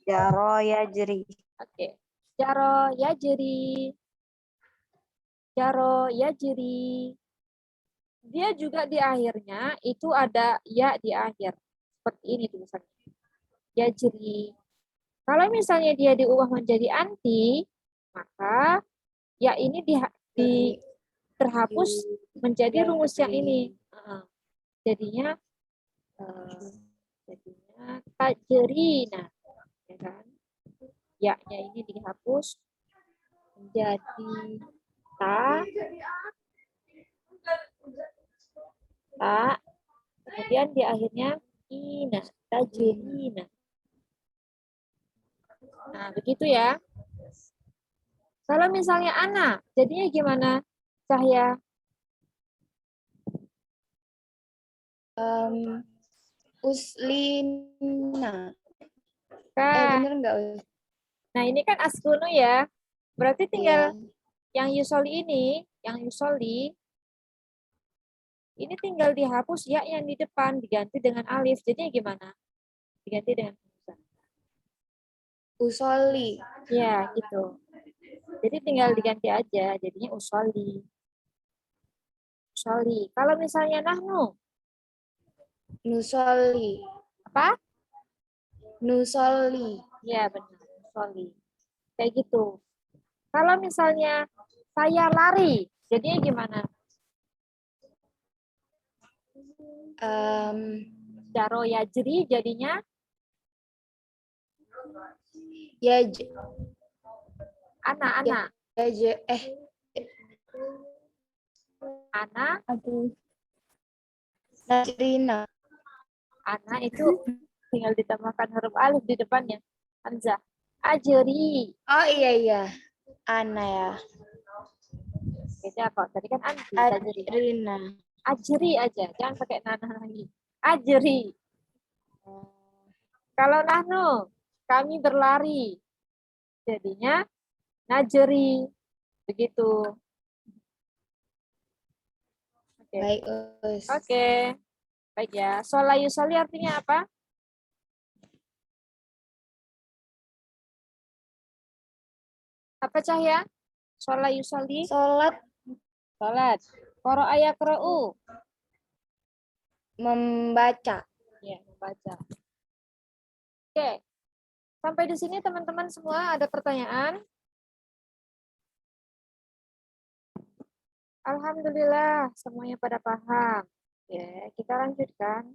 Jaro yajri. Oke. Jaro yajri. Jaro yajri. Dia juga di akhirnya itu ada ya di akhir. Seperti ini tulisannya. Yajri. Kalau misalnya dia diubah menjadi anti, maka ya ini terhapus menjadi rumus yang ini. Jadinya tajrina, ya kan? Ya-nya ini dihapus menjadi ta. ta, kemudian di akhirnya ina, tajrina. Nah, begitu ya. Kalau misalnya ana, jadinya gimana, Cahya? Uslina. Kak, Bener nggak? nah ini kan askunu ya. Berarti tinggal Iya. yang yusoli ini, yang yusoli, ini tinggal dihapus ya yang di depan, diganti dengan alif. Jadinya gimana? Diganti dengan hamzah. Usoli. Ya, gitu. Jadi tinggal diganti aja, jadinya usoli. Usoli. Kalau misalnya nahnu, Nusoli. apa? Nusoli. Ya, benar. Usoli. Kayak gitu. Kalau misalnya saya lari, jadinya gimana? Jaro yajri jadinya Ya, ana. Ana, aduh. Najrina. ana itu tinggal ditambahkan huruf alif di depannya. Hamzah. Ajri. Oh iya. Ana ya. Beda kok. Tadi kan anti. Ajri. Ajrina. Ajri aja. Jangan pakai nana lagi. Ajri. Kalau nahnu, kami berlari. Jadinya najri. Begitu. Oke. Baik, Us. Oke. Baik ya. Sholat yusoli artinya apa? Apa Cahya? Sholat yusoli? Sholat Sholat. Qara'a yaqra'u. membaca. Ya, membaca. Oke. Sampai di sini teman-teman semua ada pertanyaan? Alhamdulillah, semuanya pada paham. Ya, kita lanjutkan.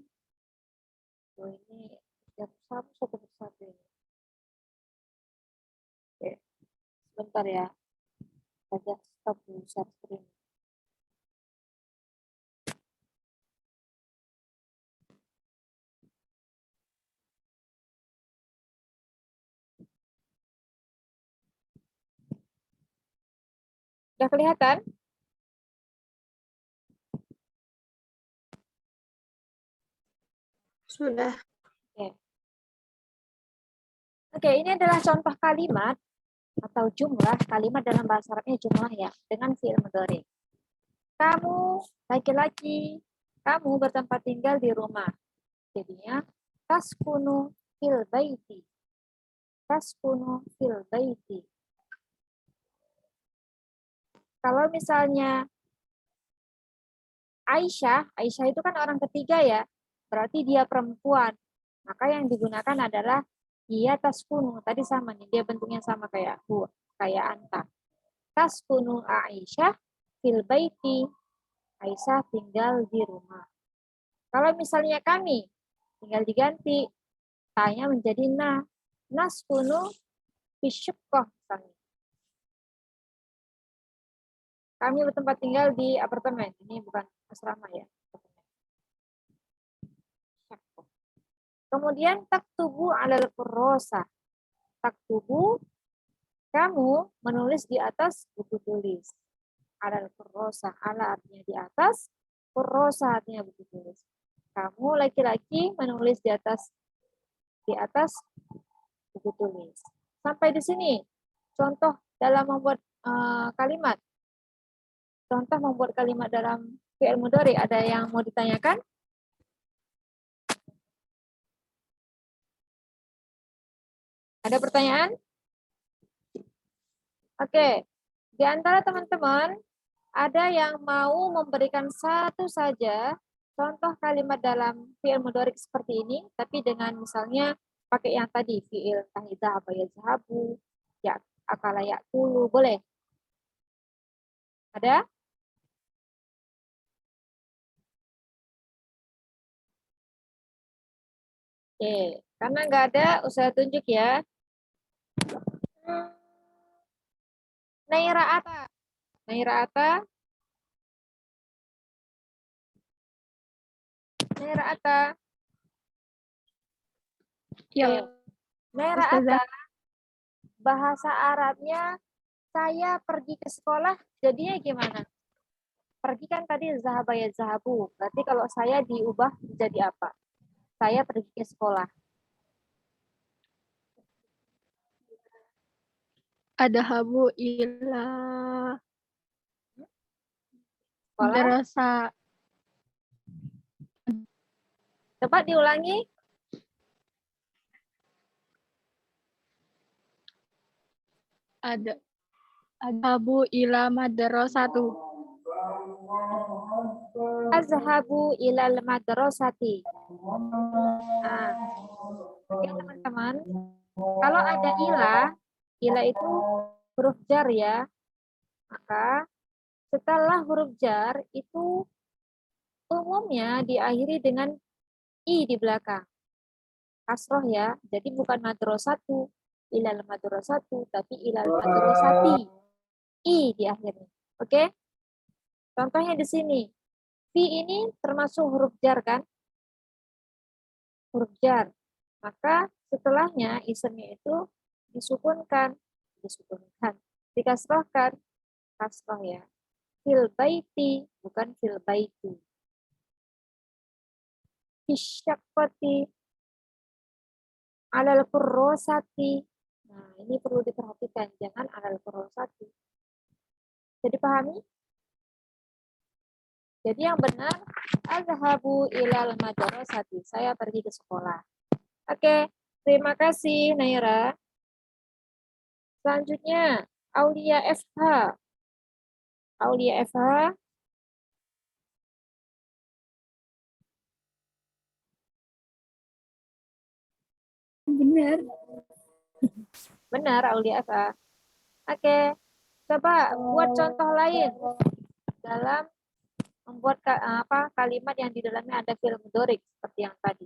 Oh, ini satu persatu ini. Oke, sebentar ya. Saja stop dulu share screen. Sudah kelihatan? Sudah. Oke, ini adalah contoh kalimat atau jumlah kalimat dalam bahasa Arabnya jumlah ya, dengan fi'il mudhari. Kamu laki-laki, kamu bertempat tinggal di rumah. Jadinya taskunu fil baiti. Taskunu fil baiti. Kalau misalnya Aisyah itu kan orang ketiga ya, berarti dia perempuan. Maka yang digunakan adalah dia taskunu. Tadi sama nih, dia bentuknya sama kayak anta. Taskunu Aisyah fil baiti. Aisyah tinggal di rumah. Kalau misalnya kami, tinggal diganti. Tanya menjadi naskunu fisyukoh misalnya. Kami bertempat tinggal di apartemen. Ini bukan asrama ya. Kemudian taktubu alal kurrosa. Taktubu, kamu menulis di atas buku tulis. Alal kurrosa, ala artinya di atas, kurrosa artinya buku tulis. Kamu laki-laki menulis di atas buku tulis. Sampai di sini contoh dalam membuat kalimat. Contoh membuat kalimat dalam fi'il mudhari. Ada yang mau ditanyakan? Ada pertanyaan? Oke. Di antara teman-teman, ada yang mau memberikan satu saja contoh kalimat dalam fi'il mudhari seperti ini, tapi dengan misalnya pakai yang tadi, fi'il tahida apa ya zahabu, ya akala yakulu, boleh? Ada? Oke, karena nggak ada, usaha tunjuk ya. Naira'ata. Naira'ata. Nairata. Ya, Oke. Nairata, bahasa Arabnya saya pergi ke sekolah, jadinya gimana? Pergi kan tadi zahaba ya zahabu. Berarti kalau saya diubah jadi apa? Saya pergi ke sekolah. adhabu ila Sekolah. madrasah. Coba diulangi. Adhabu ila madrasatu. Azhabu ilal madrasati. Nah, oke teman-teman. Kalau ada ila itu huruf jar ya. Maka setelah huruf jar itu umumnya diakhiri dengan i di belakang. Kasroh ya. Jadi bukan madrasatu, ilal madrasatu, tapi ilal madrasati. I di akhirnya. Oke? Contohnya di sini. Fi ini termasuk huruf jar kan? Huruf jar. Maka setelahnya isimnya itu disukunkan, dikasrohkan, kasroh ya. Fil baiti, bukan fil baiti. Fisyakoti, alal kurrosati. Nah, ini perlu diperhatikan, jangan alal kurrosati. Jadi pahami? Jadi yang benar, azhabu ilal madrasati. Saya pergi ke sekolah. Oke, terima kasih Naira. Selanjutnya, Aulia FH. Aulia FH. Benar. Benar, Aulia FH. Oke, coba buat contoh lain dalam membuat kalimat yang di dalamnya ada fi'il mudhari seperti yang tadi.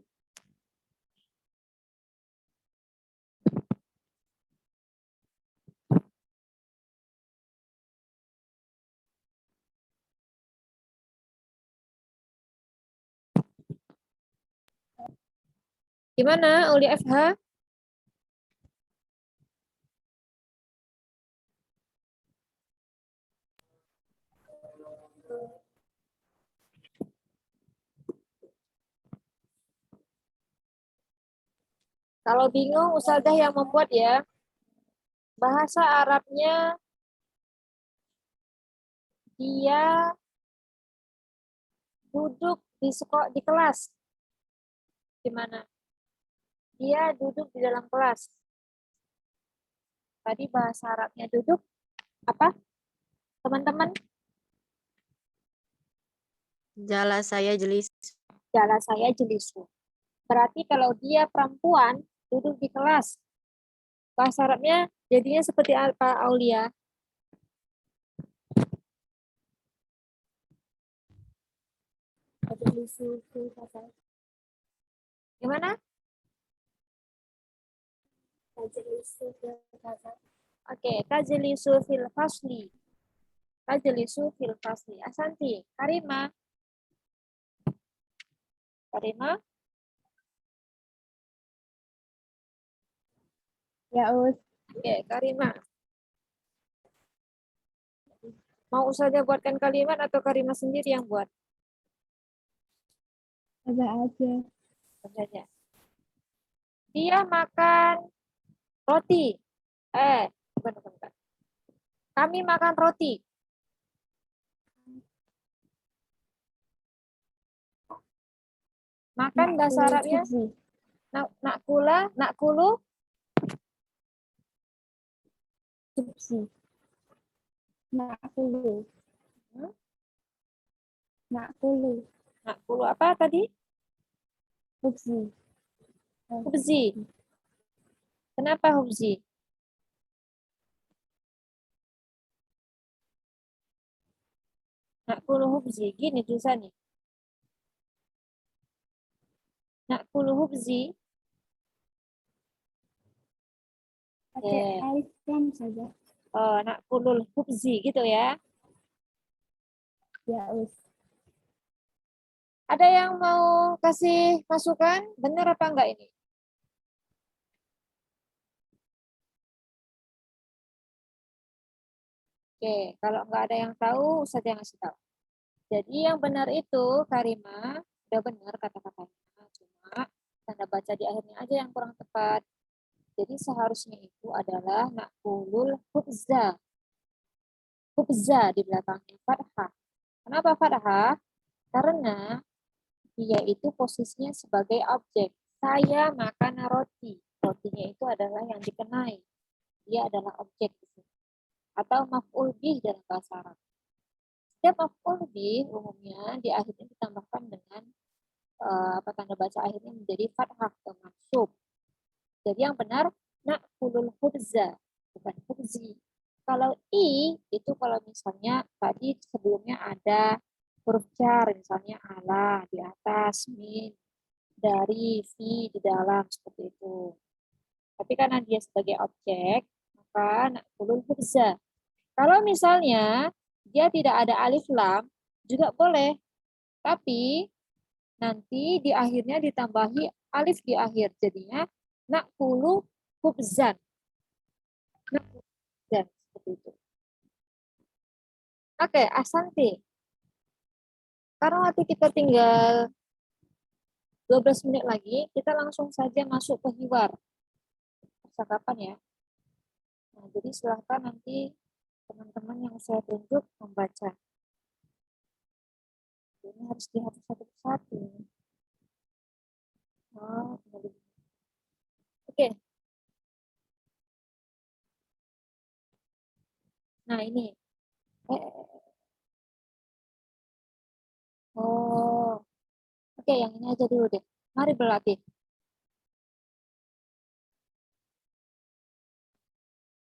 Gimana, Aulia FH? Kalau bingung, Ustazah yang membuat ya. Bahasa Arabnya dia duduk di kelas. Gimana? Dia duduk di dalam kelas. Tadi bahasa Arabnya duduk apa? Teman-teman? Jala saya jelis. Jala saya jelisu. Berarti kalau dia perempuan duduk di kelas, bahasa Arabnya jadinya seperti apa, Aulia? Gimana? Oke, tajlisu fil fasli. Tajlisu fil fasli. Asanti, Karima. Karima? Ya, Us. Oke, Karima. Mau Ustazah buatkan kalimat atau Karima sendiri yang buat? Ada aja. Saja. Dia makan roti. Bukan. Kami makan roti. Makan bahasa Arabnya nakulu, Subsi. Nakulu. Hmm? Nakulu. nakulu apa tadi? Subsi. Hubzi. Kenapa hubzi? Nakulu hubzi. Gini tulisannya. Nakulu hubzi. Pakai alif lam saja. Oh, nakulul hubzi gitu ya. Ya, Us. Ada yang mau kasih masukan? Benar apa enggak ini? Oke, kalau enggak ada yang tahu, Ustaz yang ngasih tahu. Jadi yang benar itu, Karima, udah benar kata-katanya. Cuma tanda baca di akhirnya aja yang kurang tepat. Jadi seharusnya itu adalah naqulul hubza. Hubza di belakangnya fathah. Kenapa fathah? Karena dia itu posisinya sebagai objek. Saya makan roti. Rotinya itu adalah yang dikenai. Dia adalah objek di sini. Atau maf'ul bih dalam bahasa Arab. Setiap maf'ul bih umumnya di akhirnya ditambahkan dengan tanda baca akhirnya menjadi fathah atau mansub. Jadi yang benar na'kulul khubza, bukan khubzi. Kalau i itu kalau misalnya tadi sebelumnya ada huruf jar, misalnya ala di atas, min, dari, fi di dalam, seperti itu. Tapi karena dia sebagai objek, maka na'kulul khubza. Kalau misalnya dia tidak ada alif lam, juga boleh. Tapi nanti di akhirnya ditambahi alif di akhir. Jadinya na'kulu khubzan. Khubzan, seperti itu. Oke, Asanti. Karena waktu kita tinggal 12 menit lagi, kita langsung saja masuk ke hiwar. Percakapan ya. Nah, jadi silahkan nanti teman-teman yang saya tunjuk membaca. Ini harus dihapus satu persatu. Oh, oke. Nah, ini. Oh, oke, yang ini aja dulu deh. Mari berlatih.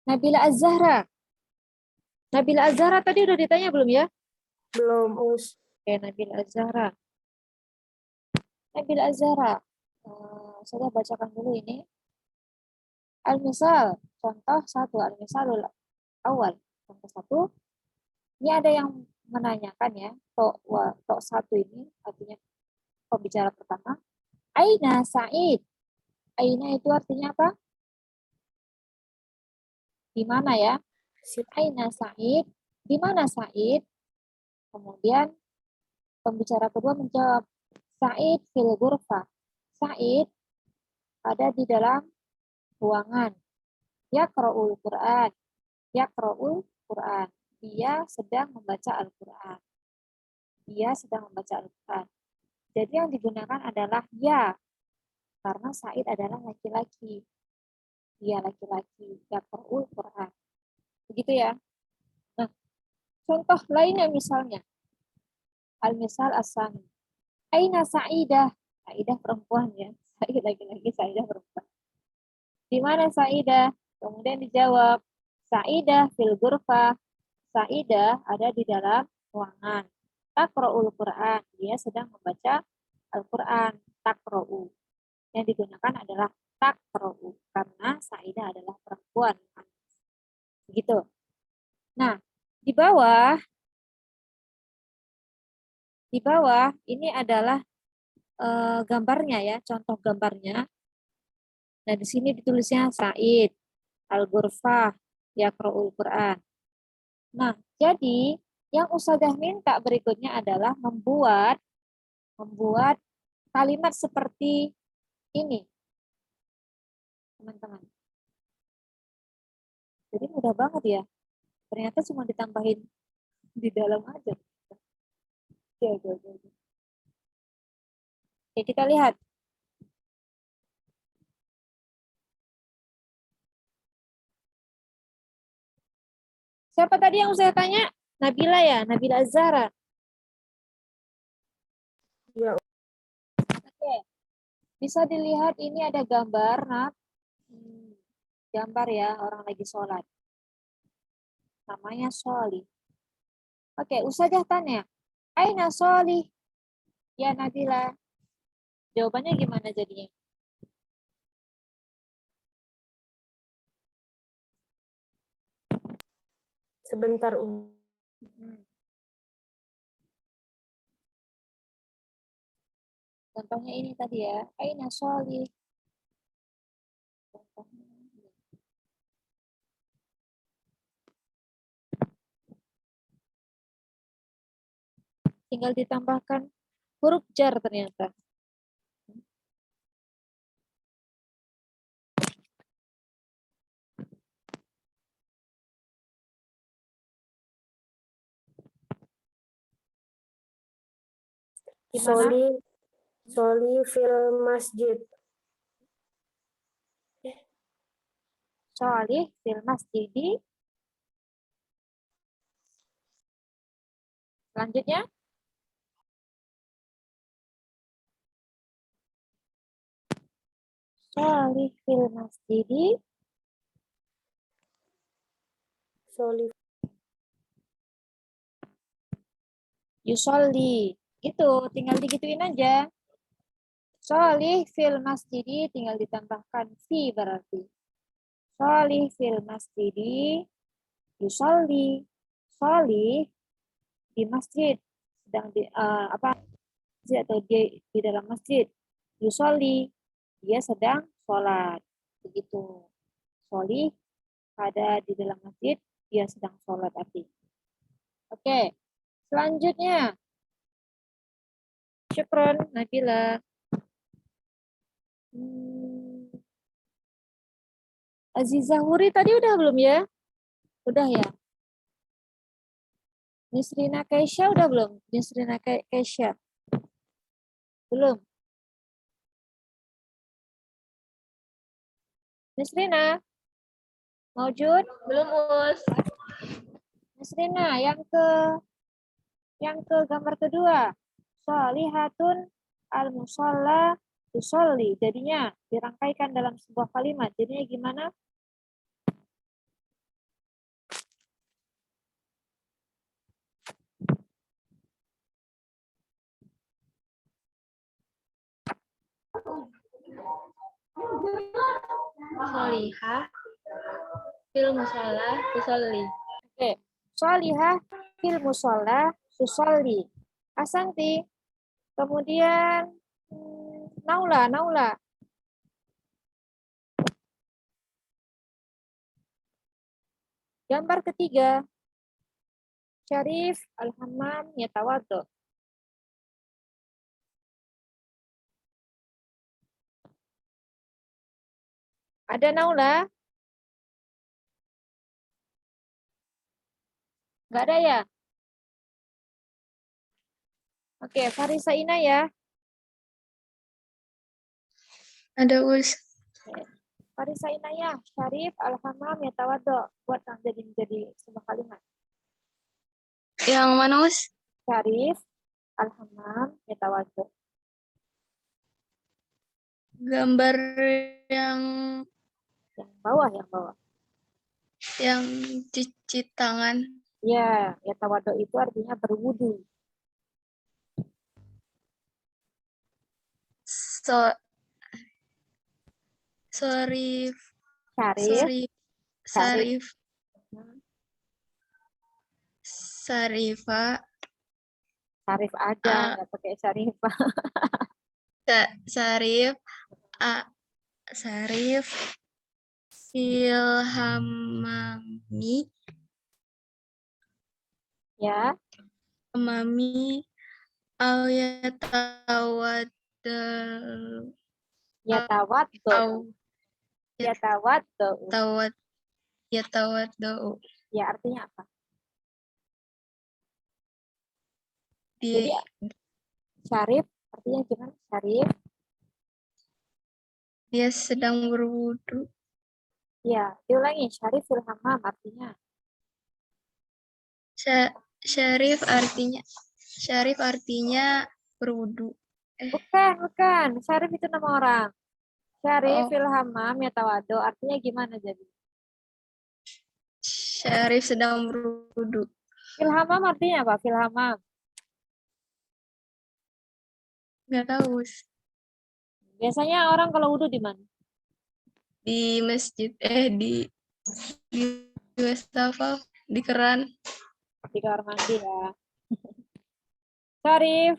Nabila Az-Zahra. Nabila Az-Zahra tadi udah ditanya belum ya? Belum, Us. Oke, Nabila Az-Zahra. Nabila Az-Zahra. Saya bacakan dulu ini. Al-misal, contoh satu. Al-misalul awal. Contoh satu. Ini ada yang menanyakan ya. Tok satu ini artinya pembicara pertama. Aina Sa'id. Aina itu artinya apa? Di mana ya? Aina Sa'id. Di mana Sa'id? Kemudian pembicara kedua menjawab, Sa'id fil ghurfah. Sa'id ada di dalam ruangan. Yaqra'ul Qur'an. Yaqra'ul Qur'an. Dia sedang membaca Al-Qur'an. Dia sedang membaca Al-Qur'an. Jadi yang digunakan adalah ya. Karena Sa'id adalah laki-laki. Dia laki-laki. Yaqra'ul Qur'an. Begitu ya. Nah, contoh lainnya misalnya. Al-misal as-sani. Aina Sa'idah. Sa'idah perempuan ya. Sa'id laki-laki, Sa'idah perempuan. Di mana Sa'idah? Kemudian dijawab, Sa'idah fil ghurfah. Sa'idah ada di dalam ruangan. Taqra'ul Qur'an. Dia sedang membaca Al-Qur'an. Taqra'u. Yang digunakan adalah taqra'u. Karena Sa'idah adalah perempuan. Begitu. Nah, di bawah ini adalah gambarnya ya, contoh gambarnya. Nah, di sini ditulisnya Sa'id, Al-Ghurfah, Yaqra'ul Qur'an. Nah, jadi yang Ustazah minta berikutnya adalah membuat kalimat seperti ini. Teman-teman. Jadi mudah banget ya. Ternyata cuma ditambahin di dalam aja. Oke, kita lihat. Siapa tadi yang saya tanya? Nabila ya, Nabila Az-Zahra. Ya. Oke. Bisa dilihat ini ada gambar, nah. Gambar ya, orang lagi sholat. Namanya Sholih. Oke, Ustazah tanya. Aina Sholih? Ya Nabila. Jawabannya gimana jadinya? Sebentar, Contohnya ini tadi ya. Aina Sholih. Contohnya. Tinggal ditambahkan huruf jar ternyata. Gimana? Soli fil masjid. Sholih fil masjidi. Selanjutnya. Sholih fil masjidi. Soli Yusolli. Gitu, tinggal digituin aja. Sholih fil masjidi tinggal ditambahkan fi berarti. Sholih fil masjidi yusolli. Sholih di masjid sedang di masjid atau di dalam masjid. Yusolli dia sedang sholat. Begitu. Sholih ada di dalam masjid dia sedang sholat arti. Oke. Selanjutnya. Syukron Nabila. Aziza Huri tadi udah belum ya? Udah ya? Nisrina Keisha udah belum? Nisrina Keisha? Belum? Nisrina? Maujud? Belum, Us. Nisrina, yang ke gambar kedua. Sholihatun al-musalla tusolli. Jadinya dirangkaikan dalam sebuah kalimat. Jadinya gimana? Solihah fil musalla tusolli. Oke. Sholihah fil musalla tusolli. Asanti. Kemudian Naula. Gambar ketiga. Syarif al-hammam yatawaddo. Ada Naula? Nggak ada ya? Oke, Farisa Ina ya. Ada Us. Farisa Ina ya. Syarif al-hammam yatawaddo. Buat menjadi sebuah kalimat. Yang mana Us? Syarif al-hammam yatawaddo. Gambar yang Yang bawah. yang cuci tangan. Ya, yatawaddo itu artinya berwudu. Sorif. Syarif. Sarifah. Syarif aja, nggak pakai Syarifah. Sarif filhamami Ya, hamami au yatawaddo. yatawaddo. Ya, artinya apa? Di Jadi Syarif artinya gimana? Syarif. dia sedang berwudu. Ya, diulangi. Syarif fil hammam artinya. Syarif artinya berwudu. Bukan. Syarif itu nama orang. Syarif Oh. fil hammam yatawaddo artinya gimana jadi? Syarif sedang berwudu. Fil hammam artinya apa? Fil hammam. Nggak tahu. Biasanya orang kalau wudu di mana? Di masjid, di wastafel, di keran. Di kamar mandi ya. Syarif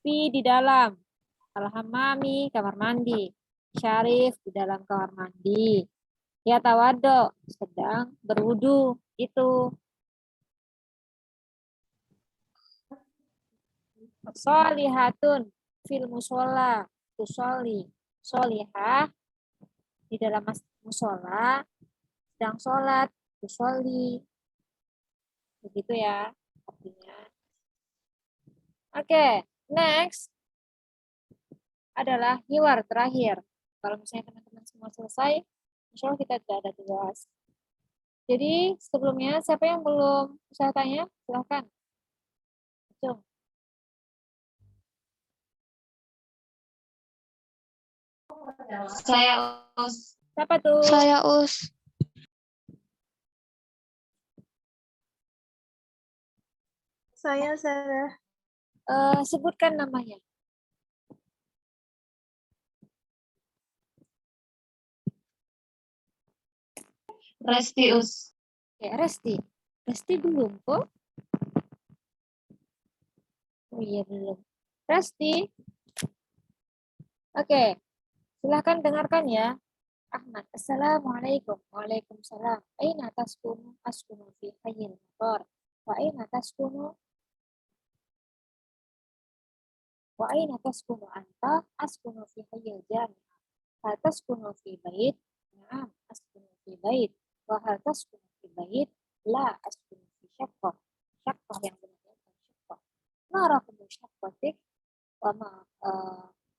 fi di dalam. Al-hammami, kamar mandi. Syarif, di dalam kamar mandi. Ya tawaddo, sedang berwudu. Itu. Sholihatun, fil musola. Tusoli. Sholihah, di dalam musola. Sedang sholat. Tusoli. Begitu ya artinya. Oke, next adalah hiwar terakhir. Kalau misalnya teman-teman semua selesai, insya Allah kita tidak ada tugas. Jadi sebelumnya siapa yang belum bisa tanya? Silahkan. Cung. Saya Us. Siapa tuh? Saya Us. Saya Sebutkan namanya. Resti Us. Ya, Resti. Resti belum kok. Oh iya belum. Resti. Oke. Silahkan dengarkan ya. Ahmad. Assalamualaikum. Waalaikumsalam. Aina taskunu? Askunu fi hayyil motor. Wa aina taskunu? Wa aina taskunu anta? Askunu fi hayyil jami'ah. Hal taskunu fi bait? Na'am, askunu fi bait. Wa hal taskunu fi bait? La, askunu fi syaqqah. Syaqqah yang benar bukan syaqqah. Ma raqmu syaqqatik? Wa ma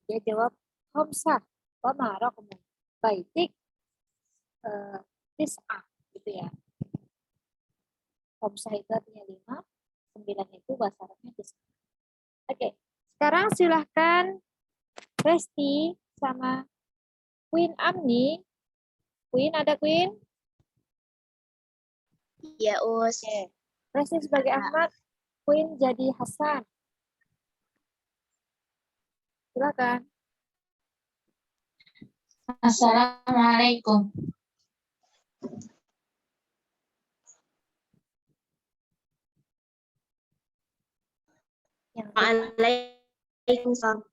dia jawab khamsah. Wa ma raqmu baitik? Tis'ah gitu ya. Khamsah itu artinya 5, 9 itu bahasa Arabnya tis'ah. Oke, sekarang silahkan Resti sama Queen Amni. Queen, ada Queen? Iya, Us. Oke. Resti sebagai Ahmad, Queen jadi Hasan. Silakan. Assalamualaikum. Yang Waalaikumsalam.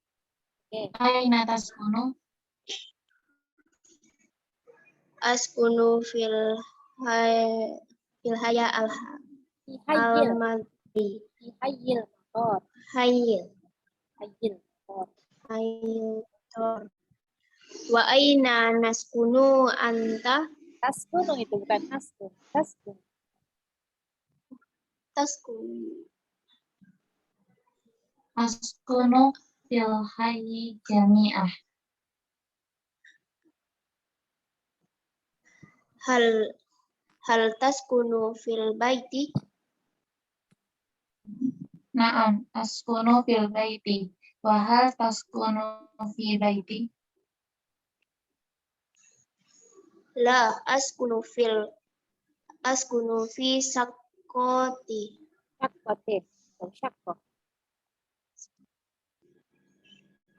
Aina taskunu? Askunu fil haya Hayyil. al-madri. Hayyil motor. Hayyil. Hayyil motor. Hayyil. Wa aina naskunu anta? Taskunu itu bukan naskun. Taskun. Taskunu. Askunu fil hayyi jami'ah. Hal taskunu fil baiti? Naam, askunu fil baiti. Wa hal taskunu fi baiti? La, askunu fi sakkoti. Syakkotin. Syakkoh.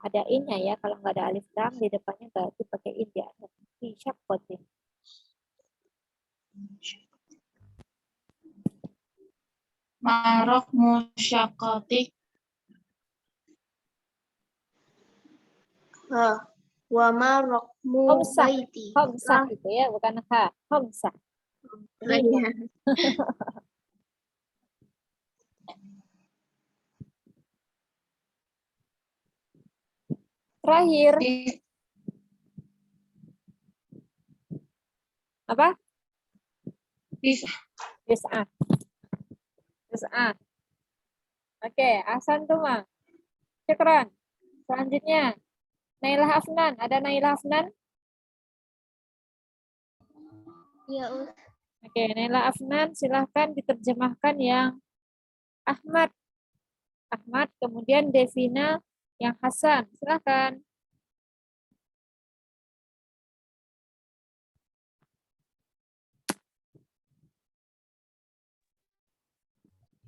Ada in-nya ya, kalau nggak ada alif lam di depannya berarti pakai in ya. Fi syakkotin. Marok musyakotik. Wa ma raqmu Khamsah. baiti. Khamsah gitu ya, bukan ha. Khamsah. Iya. Terakhir, apa? Tis'ah. Tis'ah. Oke, Hasan tuh mah. Syukran. Selanjutnya, Nailah Afnan. Ada Nailah Afnan? Iya, Us. Oke, Nailah Afnan silahkan diterjemahkan yang Ahmad. Ahmad, kemudian Devina yang Hasan. Silahkan.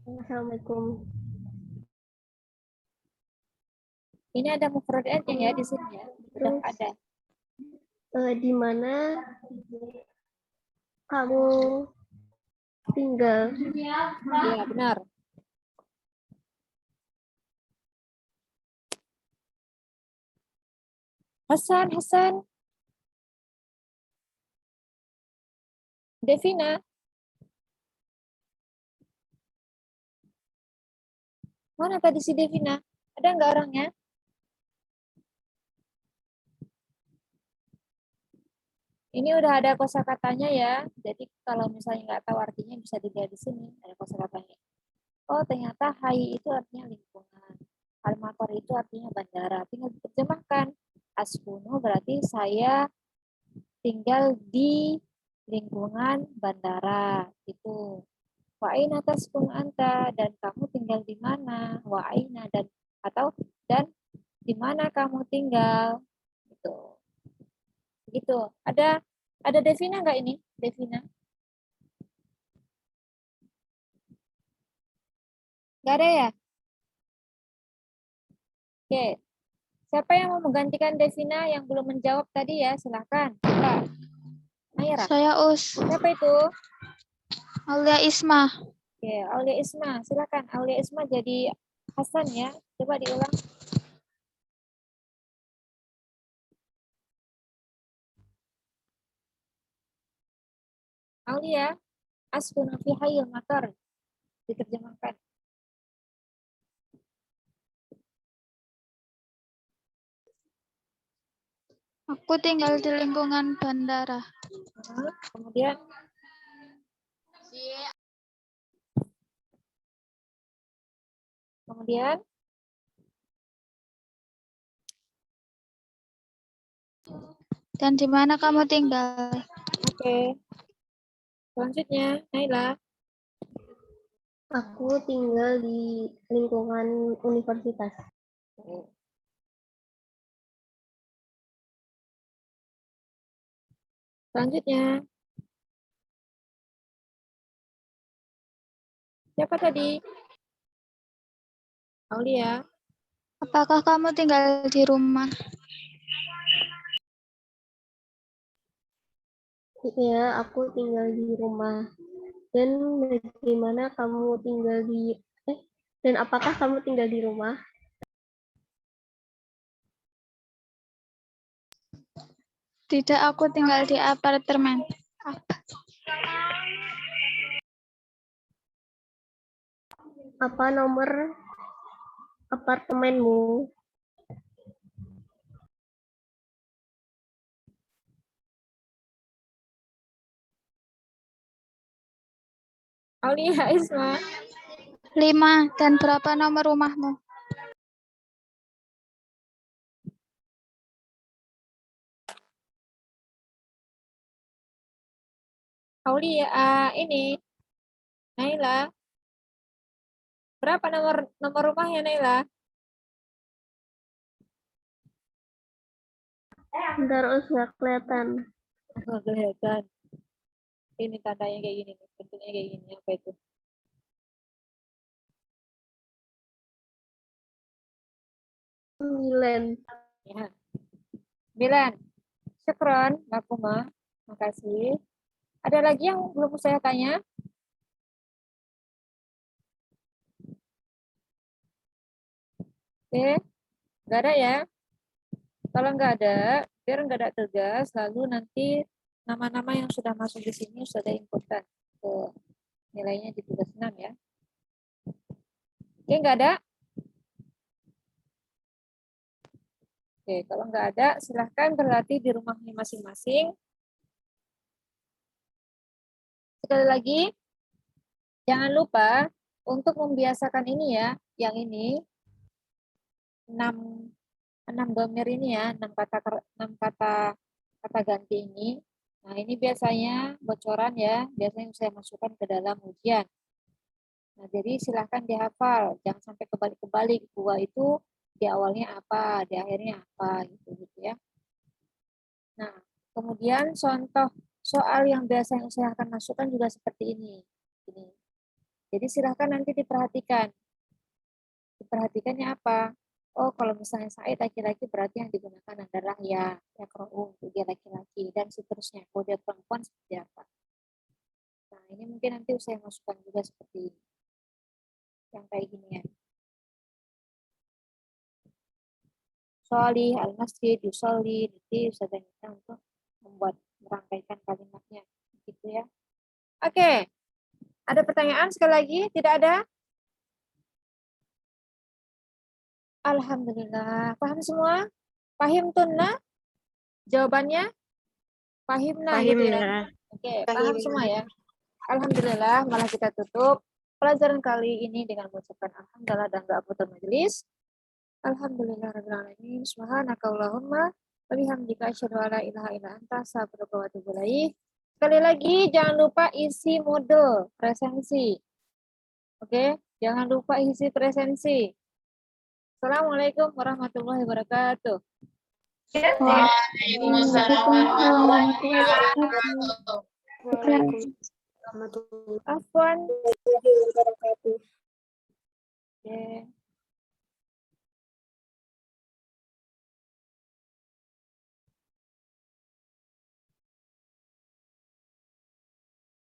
Assalamualaikum. Ini ada mufradatnya ya di sini ya. Sudah ada. Di mana kamu tinggal? Iya, benar. Hasan, Hasan. Devina. Mana tadi si Devina? Ada nggak orangnya? Ini udah ada kosakatanya ya. Jadi kalau misalnya nggak tahu artinya bisa dilihat di sini ada kosakatanya. Oh ternyata hai itu artinya lingkungan. Al-Matar itu artinya bandara. Tinggal diterjemahkan. Askunu berarti saya tinggal di lingkungan bandara. Itu. Wa aina taskun anta, dan kamu tinggal di mana? Wa aina, dan atau dan di mana kamu tinggal? Gitu. Gitu. Ada Devina nggak ini? Devina? Nggak ada ya? Oke. Siapa yang mau menggantikan Devina yang belum menjawab tadi ya? Silahkan. Pak. Naira. Saya Us, Siapa itu? Aulia Isma. Oke, Aulia Isma. Silakan. Aulia Isma jadi Hasan ya. Coba diulang. Aulia, askunu fi hayyil matar. Diterjemahkan. Aku tinggal di lingkungan bandara. Kemudian kemudian Dan di mana kamu tinggal? oke. Selanjutnya, Naila. Aku tinggal di lingkungan universitas. Selanjutnya. Siapa tadi? Aulia. Apakah kamu tinggal di rumah? Ya, aku tinggal di rumah. Dan bagaimana kamu tinggal di dan apakah kamu tinggal di rumah? Tidak, aku tinggal di apartemen. Apa nomor apartemenmu? Aulia Isma. 5. Dan berapa nomor rumahmu? Aulia, ini Naila. Berapa nomor rumahnya Naila? Bentar, nggak kelihatan. Oh, kelihatan. Ini tandanya kayak gini nih, bentuknya kayak gini. Apa itu? Sembilan. Ya. 9. Syukron, Bakuma. Makasih. Ada lagi yang belum saya tanya? Oke, nggak ada ya? Kalau nggak ada, biar nggak ada tegas, lalu nanti nama-nama yang sudah masuk di sini sudah inputkan ke nilainya di tugas 6 ya. Oke, nggak ada? Oke, kalau nggak ada, silahkan berlatih di rumahnya masing-masing. Sekali lagi, jangan lupa untuk membiasakan ini ya, yang ini, 6 domir ini ya, 6 kata ganti ini. Nah, ini biasanya bocoran ya, biasanya saya masukkan ke dalam ujian. Nah, jadi silahkan dihafal, jangan sampai kebalik-kebalik. Dua itu di awalnya apa, di akhirnya apa, gitu ya. Nah, kemudian contoh soal yang biasanya saya akan masukkan juga seperti ini. Jadi silahkan nanti diperhatikan. Diperhatikannya apa? Oh, kalau misalnya Said laki-laki berarti yang digunakan adalah ya untuk dia laki-laki dan seterusnya. Kalau dia perempuan seperti apa? Nah, ini mungkin nanti saya masukkan juga seperti ini. Yang kayak gini ya. sholih, al-masjid, yusolli. Nanti Ustazah minta untuk merangkaikan kalimatnya. Gitu ya. Oke. Ada pertanyaan sekali lagi? Tidak ada? Alhamdulillah. Paham semua? Pahim tunna? Jawabannya? Pahimna gitu ya. Oke, paham semua ya. Alhamdulillah, malah kita tutup pelajaran kali ini dengan mengucapkan alhamdulillah dan doa putus majelis. Alhamdulillahirabbil alamin. Subhanakallahumma wa bihamdika asyhadu an la ilaha illa anta astaghfiruka wa atubu ilaik. Sekali lagi jangan lupa isi model presensi. Oke, jangan lupa isi presensi. Assalamualaikum warahmatullahi wabarakatuh. Waalaikumsalam warahmatullahi wabarakatuh. Waalaikumsalam warahmatullahi Afwan. wabarakatuh. Oke.